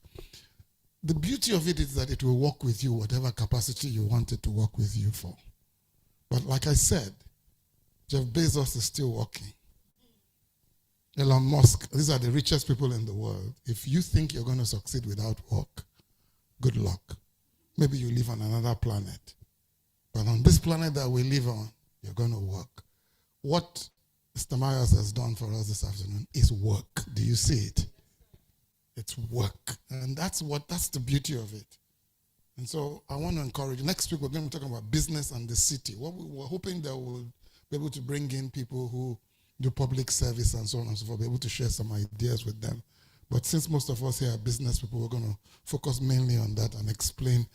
P: The beauty of it is that it will work with you, whatever capacity you want it to work with you for. But like I said, Jeff Bezos is still working. Elon Musk, these are the richest people in the world. If you think you're going to succeed without work, good luck. Maybe you live on another planet. But on this planet that we live on, you're going to work. What Mr. Myers has done for us this afternoon is work. Do you see it? It's work. And that's the beauty of it. And so I want to encourage you. Next week, we're going to be talking about business and the city. We're hoping that we'll be able to bring in people who do public service and so on and so forth, be able to share some ideas with them. But since most of us here are business people, we're going to focus mainly on that and explain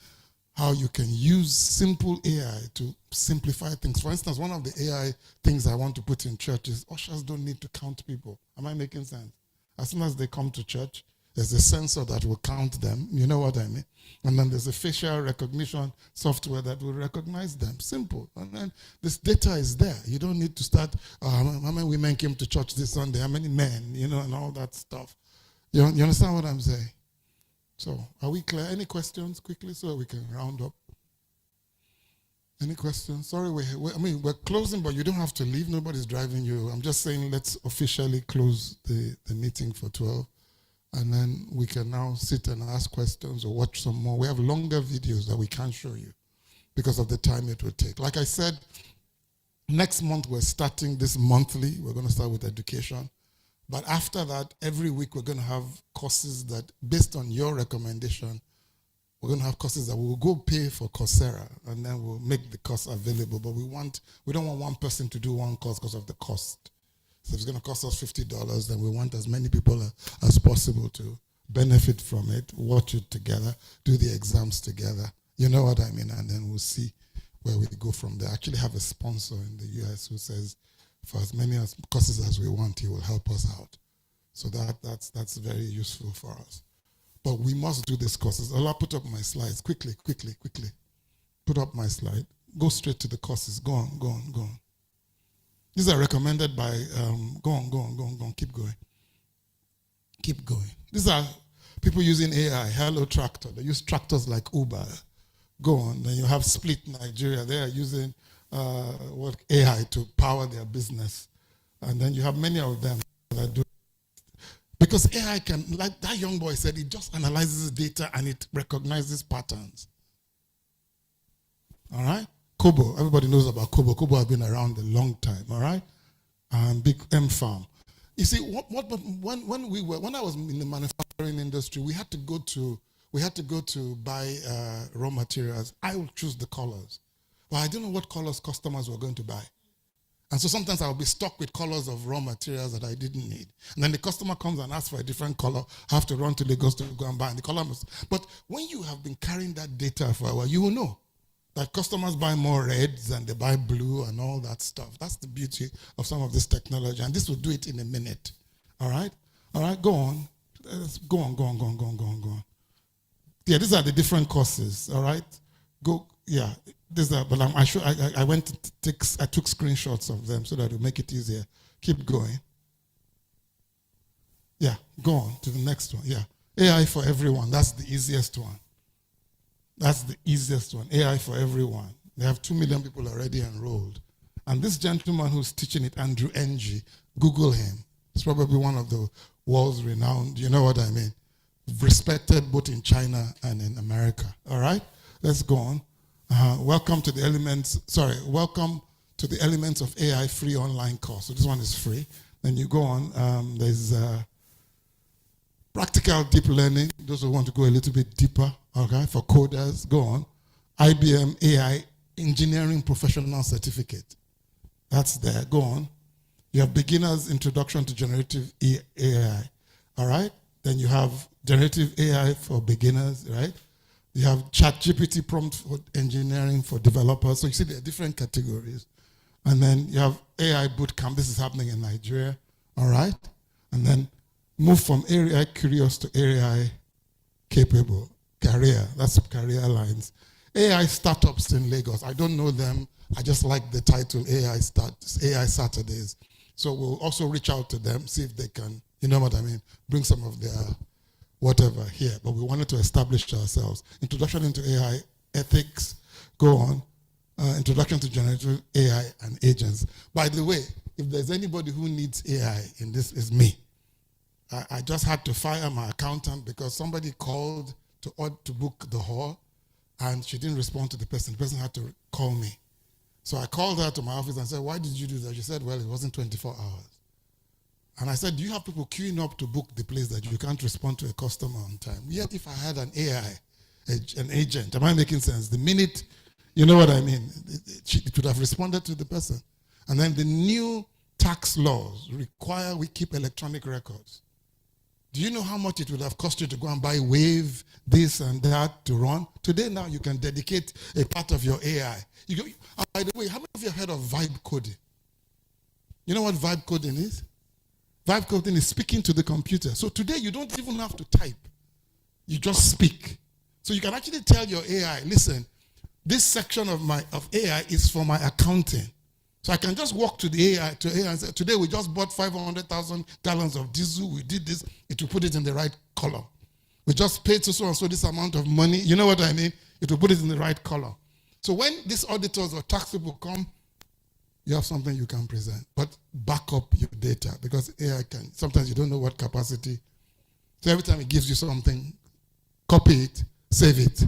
P: how you can use simple AI to simplify things. For instance, one of the AI things I want to put in church is ushers don't need to count people. Am I making sense? As soon as they come to church, there's a sensor that will count them. You know what I mean? And then there's a facial recognition software that will recognize them. Simple. And then this data is there. You don't need to start, how many women came to church this Sunday? How many men? And all that stuff. You understand what I'm saying? So, are we clear? Any questions quickly so we can round up? Any questions? Sorry, we're closing, but you don't have to leave. Nobody's driving you. I'm just saying let's officially close the meeting for 12. And then we can now sit and ask questions or watch some more. We have longer videos that we can't show you because of the time it will take. Like I said, next month we're starting this monthly. We're going to start with education. But after that, every week we're going to have courses that, based on your recommendation, we're going to have courses that we'll go pay for Coursera, and then we'll make the course available. But we don't want one person to do one course because of the cost. So if it's going to cost us $50, then we want as many people as possible to benefit from it, watch it together, do the exams together. You know what I mean? And then we'll see where we go from there. I actually have a sponsor in the US who says, for as many courses as we want, he will help us out. So that's very useful for us. But we must do these courses. I'll put up my slides. Quickly. Put up my slide. Go straight to the courses. Go on. These are recommended by, go on, keep going. These are people using AI, Hello Tractor. They use tractors like Uber. Go on. Then you have Split Nigeria. They are using AI to power their business. And then you have many of them that do. Because AI can, like that young boy said, it just analyzes data and it recognizes patterns. All right? Kobo, everybody knows about Kobo. Kobo has been around a long time, all right? Big M Farm. You see, when I was in the manufacturing industry, we had to go to buy raw materials. I would choose the colors. But I didn't know what colors customers were going to buy. And so sometimes I would be stuck with colors of raw materials that I didn't need. And then the customer comes and asks for a different color. I have to run to Lagos to go and buy. And the color but when you have been carrying that data for a while, you will know that customers buy more reds and they buy blue and all that stuff. That's the beauty of some of this technology. And this will do it in a minute. All right? All right, go on. Go on. Yeah, these are the different courses. All right? Go, yeah. These are, but I took screenshots of them so that it will make it easier. Keep going. Yeah, go on to the next one. Yeah. AI for everyone. That's the easiest one. AI for everyone. They have 2 million people already enrolled. And this gentleman who's teaching it, Andrew Ng, Google him. He's probably one of the world's renowned, you know what I mean, respected both in China and in America. All right? Let's go on. Welcome to the Elements of AI free online course. So this one is free. Then you go on. There's practical deep learning. Those who want to go a little bit deeper, okay, for coders, go on. IBM AI Engineering Professional Certificate. That's there. Go on. You have Beginner's Introduction to Generative AI. All right? Then you have Generative AI for Beginners, right? You have ChatGPT Prompt for Engineering for Developers. So you see there are different categories. And then you have AI Bootcamp. This is happening in Nigeria. All right? And then move from AI curious to AI capable. Career. That's career lines. AI startups in Lagos. I don't know them. I just like the title AI Saturdays. So we'll also reach out to them, see if they can, you know what I mean, bring some of their whatever here. But we wanted to establish ourselves. Introduction into AI ethics. Go on. Introduction to generative AI and agents. By the way, if there's anybody who needs AI in this, is me. I just had to fire my accountant because somebody called to book the hall, and she didn't respond to the person. The person had to call me. So I called her to my office and said, why did you do that? She said, well, it wasn't 24 hours. And I said, do you have people queuing up to book the place that you can't respond to a customer on time? Yet if I had an AI, an agent, am I making sense? The minute, you know what I mean? It would have responded to the person. And then the new tax laws require we keep electronic records. Do you know how much it would have cost you to go and buy Wave, this and that to run? Today now you can dedicate a part of your AI. By the way, how many of you have heard of vibe coding? You know what vibe coding is? Vibe coding is speaking to the computer. So today you don't even have to type. You just speak. So you can actually tell your AI, listen, this section of AI is for my accounting. So I can just walk to the AI and say, today we just bought 500,000 gallons of diesel. We did this. It will put it in the right color. We just paid so and so this amount of money. You know what I mean? It will put it in the right color. So when these auditors or tax people come, you have something you can present. But back up your data because AI can. Sometimes you don't know what capacity. So every time it gives you something, copy it, save it.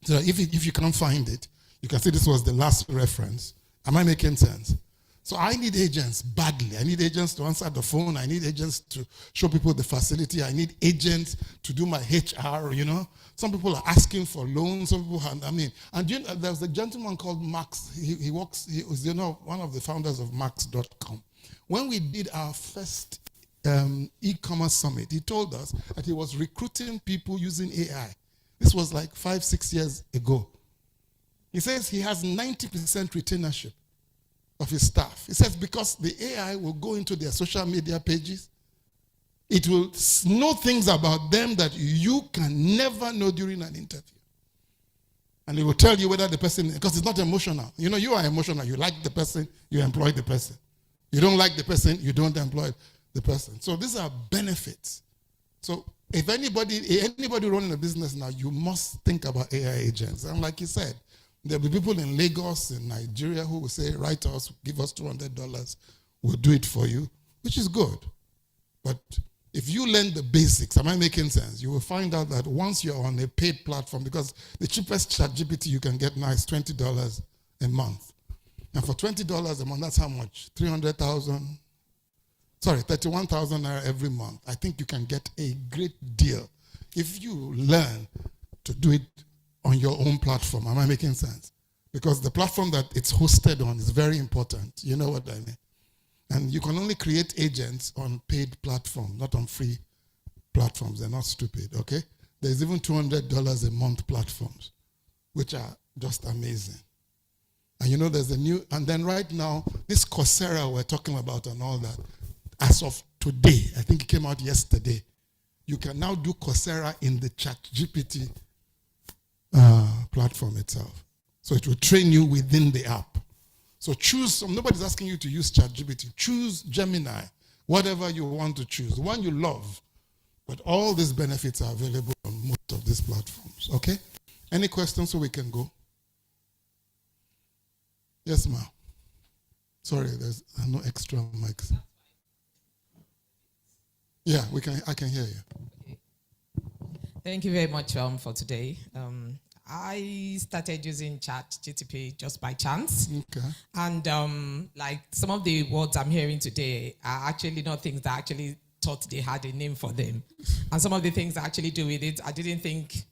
P: So if you can't find it, you can see this was the last reference. Am I making sense? So I need agents badly. I need agents to answer the phone. I need agents to show people the facility. I need agents to do my HR, you know. Some people are asking for loans. Some people have, and you know, there's a gentleman called Max. He was, you know, one of the founders of Max.com. When we did our first e-commerce summit, he told us that he was recruiting people using AI. This was like 5-6 years ago. He says he has 90% retainership of his staff. He says because the AI will go into their social media pages, it will know things about them that you can never know during an interview. And it will tell you whether the person, because it's not emotional. You know, you are emotional. You like the person, you employ the person. You don't like the person, you don't employ the person. So these are benefits. So if anybody running a business now, you must think about AI agents. And like you said, there'll be people in Lagos, in Nigeria, who will say, write us, give us $200, we'll do it for you, which is good. But if you learn the basics, am I making sense? You will find out that once you're on a paid platform, because the cheapest ChatGPT you can get now is $20 a month. And for $20 a month, that's how much? 31,000 naira every month. I think you can get a great deal if you learn to do it on your own platform. Am I making sense? Because the platform that it's hosted on is very important. You know what I mean? And you can only create agents on paid platforms, not on free platforms. They're not stupid, okay? There's even $200 a month platforms, which are just amazing. And you know there's a new, and then right now, this Coursera we're talking about and all that, as of today, I think it came out yesterday, you can now do Coursera in the ChatGPT platform itself. So it will train you within the app. So choose some, nobody's asking you to use ChatGPT. Choose Gemini, whatever you want to choose, the one you love. But all these benefits are available on most of these platforms, okay? Any questions so we can go? Yes, ma'am. Sorry, there's no extra mics. Yeah, I can hear you.
Q: Thank you very much for today. I started using ChatGPT just by chance.
P: Okay.
Q: And like some of the words I'm hearing today are actually not things that I actually thought they had a name for them. And some of the things I actually do with it, I didn't think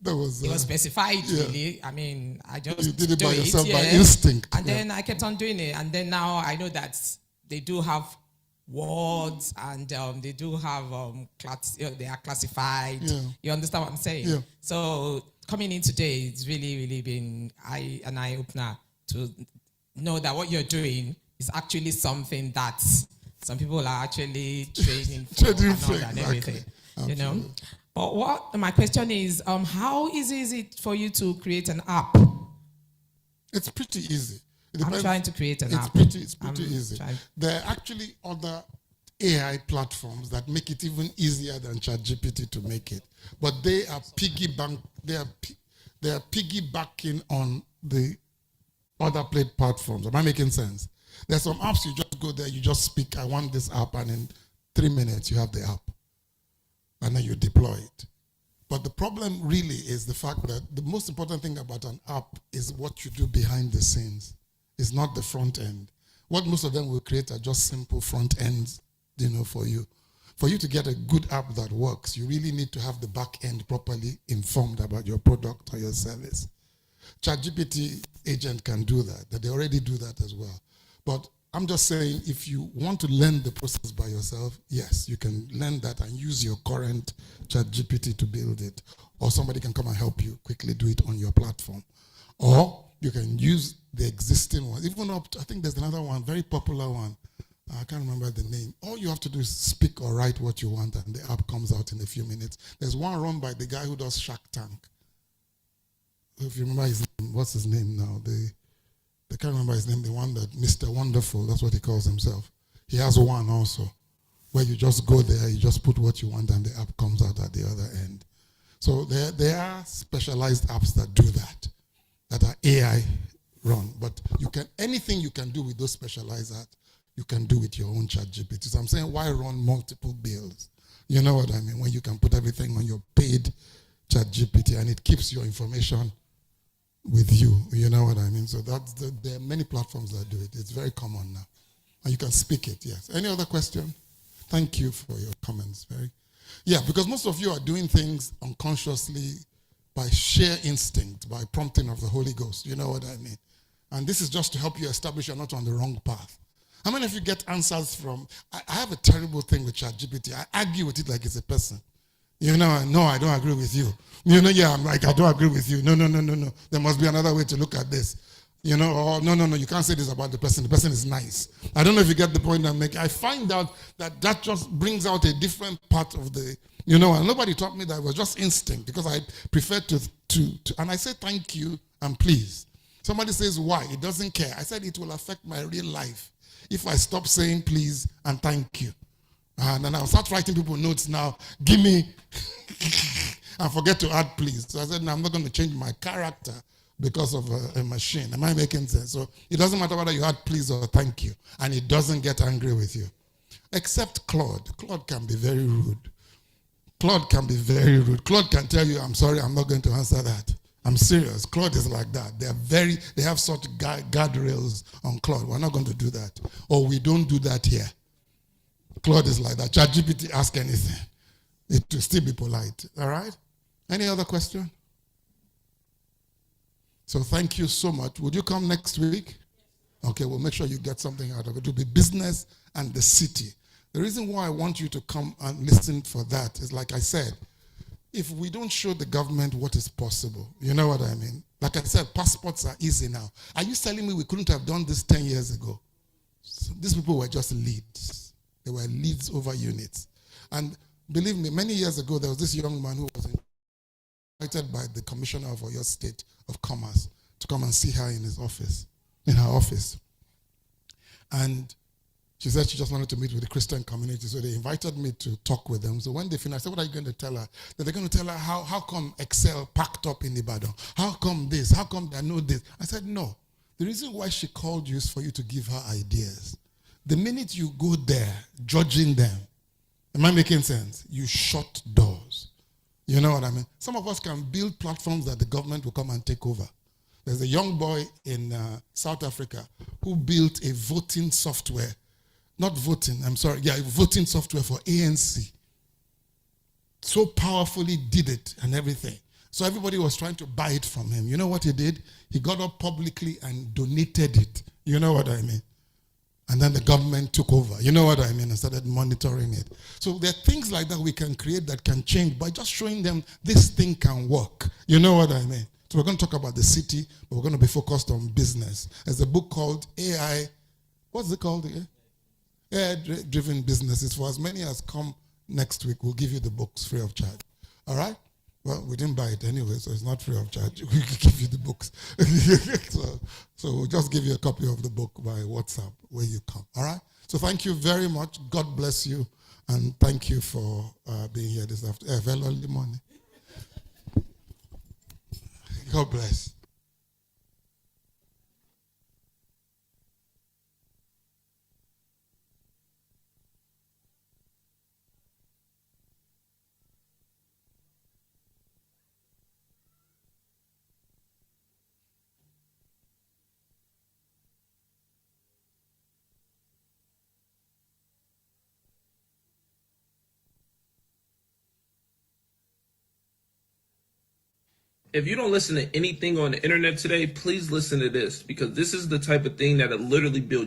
Q: it was specified, really. I mean, I just
P: you did it by yourself,
Q: yeah.
P: by instinct.
Q: And then I kept on doing it. And then now I know that they do have words and they do have they are classified.
P: Yeah.
Q: You understand what I'm saying?
P: Yeah.
Q: So coming in today, it's really, really been an eye-opener to know that what you're doing is actually something that some people are actually training for and everything.
P: Absolutely.
Q: You know? But what my question is, how easy is it for you to create an app?
P: It's pretty easy.
Q: I'm trying to create an app.
P: It's pretty easy. There are actually other AI platforms that make it even easier than ChatGPT to make it, but they are piggybacking on the other platforms. Am I making sense? There's some apps you just go there, you just speak, I want this app, and in 3 minutes you have the app. And then you deploy it. But the problem really is the fact that the most important thing about an app is what you do behind the scenes. It's not the front end. What most of them will create are just simple front ends, for you. For you to get a good app that works, you really need to have the back end properly informed about your product or your service. ChatGPT agent can do that. They already do that as well. But I'm just saying, if you want to learn the process by yourself, yes, you can learn that and use your current ChatGPT to build it. Or somebody can come and help you quickly do it on your platform. Or you can use the existing one. Even up to, I think there's another one, very popular one. I can't remember the name. All you have to do is speak or write what you want, and the app comes out in a few minutes. There's one run by the guy who does Shark Tank. If you remember his name, what's his name now? They can't remember his name, the one that Mr. Wonderful, that's what he calls himself. He has one also, where you just go there, you just put what you want, and the app comes out at the other end. So there are specialized apps that do that are AI run. But anything you can do with those specialized apps, you can do with your own ChatGPT. So I'm saying, why run multiple bills? You know what I mean? When you can put everything on your paid ChatGPT and it keeps your information with you. You know what I mean? So there are many platforms that do it. It's very common now. And you can speak it, yes. Any other question? Thank you for your comments. Yeah, because most of you are doing things unconsciously by sheer instinct, by prompting of the Holy Ghost. You know what I mean? And this is just to help you establish you're not on the wrong path. How many of you get answers from, I have a terrible thing with ChatGPT. I argue with it like it's a person. No, I don't agree with you. I'm like, I don't agree with you. No. There must be another way to look at this. Or no, you can't say this about the person. The person is nice. I don't know if you get the point I'm making. I find out that just brings out a different part of the, and nobody taught me that. It was just instinct because I prefer to and I say thank you and please. Somebody says why? It doesn't care. I said it will affect my real life if I stop saying please and thank you. And then I'll start writing people notes now, give me, and forget to add please. So I said, no, I'm not going to change my character because of a machine. Am I making sense? So it doesn't matter whether you add please or thank you, and it doesn't get angry with you. Except Claude. Claude can be very rude. Claude can tell you, I'm sorry, I'm not going to answer that. I'm serious. Claude is like that. They have such guardrails on Claude. We're not going to do that. Or we don't do that here. Claude is like that. ChatGPT, ask anything. It will still be polite. All right? Any other question? So thank you so much. Would you come next week? Okay, we'll make sure you get something out of it. It will be business and the city. The reason why I want you to come and listen for that is, like I said, if we don't show the government what is possible, you know what I mean? Like I said, passports are easy now. Are you telling me we couldn't have done this 10 years ago? So these people were just leads. They were leads over units. And believe me, many years ago, there was this young man who was invited by the commissioner of Oyo State of Commerce to come and see her in her office. And she said she just wanted to meet with the Christian community, so they invited me to talk with them. So when they finished, I said, what are you going to tell her? That they're going to tell her how come Excel packed up in Ibadan? How come this? How come I know this? I said, no. The reason why she called you is for you to give her ideas. The minute you go there, judging them, am I making sense? You shut doors. You know what I mean? Some of us can build platforms that the government will come and take over. There's a young boy in South Africa who built a voting software. Voting software for ANC. So powerfully did it and everything. So everybody was trying to buy it from him. You know what he did? He got up publicly and donated it. You know what I mean? And then the government took over. You know what I mean? And started monitoring it. So there are things like that we can create that can change by just showing them this thing can work. You know what I mean? So we're going to talk about the city, but we're going to be focused on business. There's a book called AI. What's it called again? AI-driven businesses. For as many as come next week, we'll give you the books free of charge. All right? Well, we didn't buy it anyway, so it's not free of charge. We can give you the books. so we'll just give you a copy of the book by WhatsApp when you come. All right? So thank you very much. God bless you. And thank you for being here this afternoon. Very early morning. God bless.
R: if you don't listen to anything on the internet today, please listen to this, because this is the type of thing that'll literally build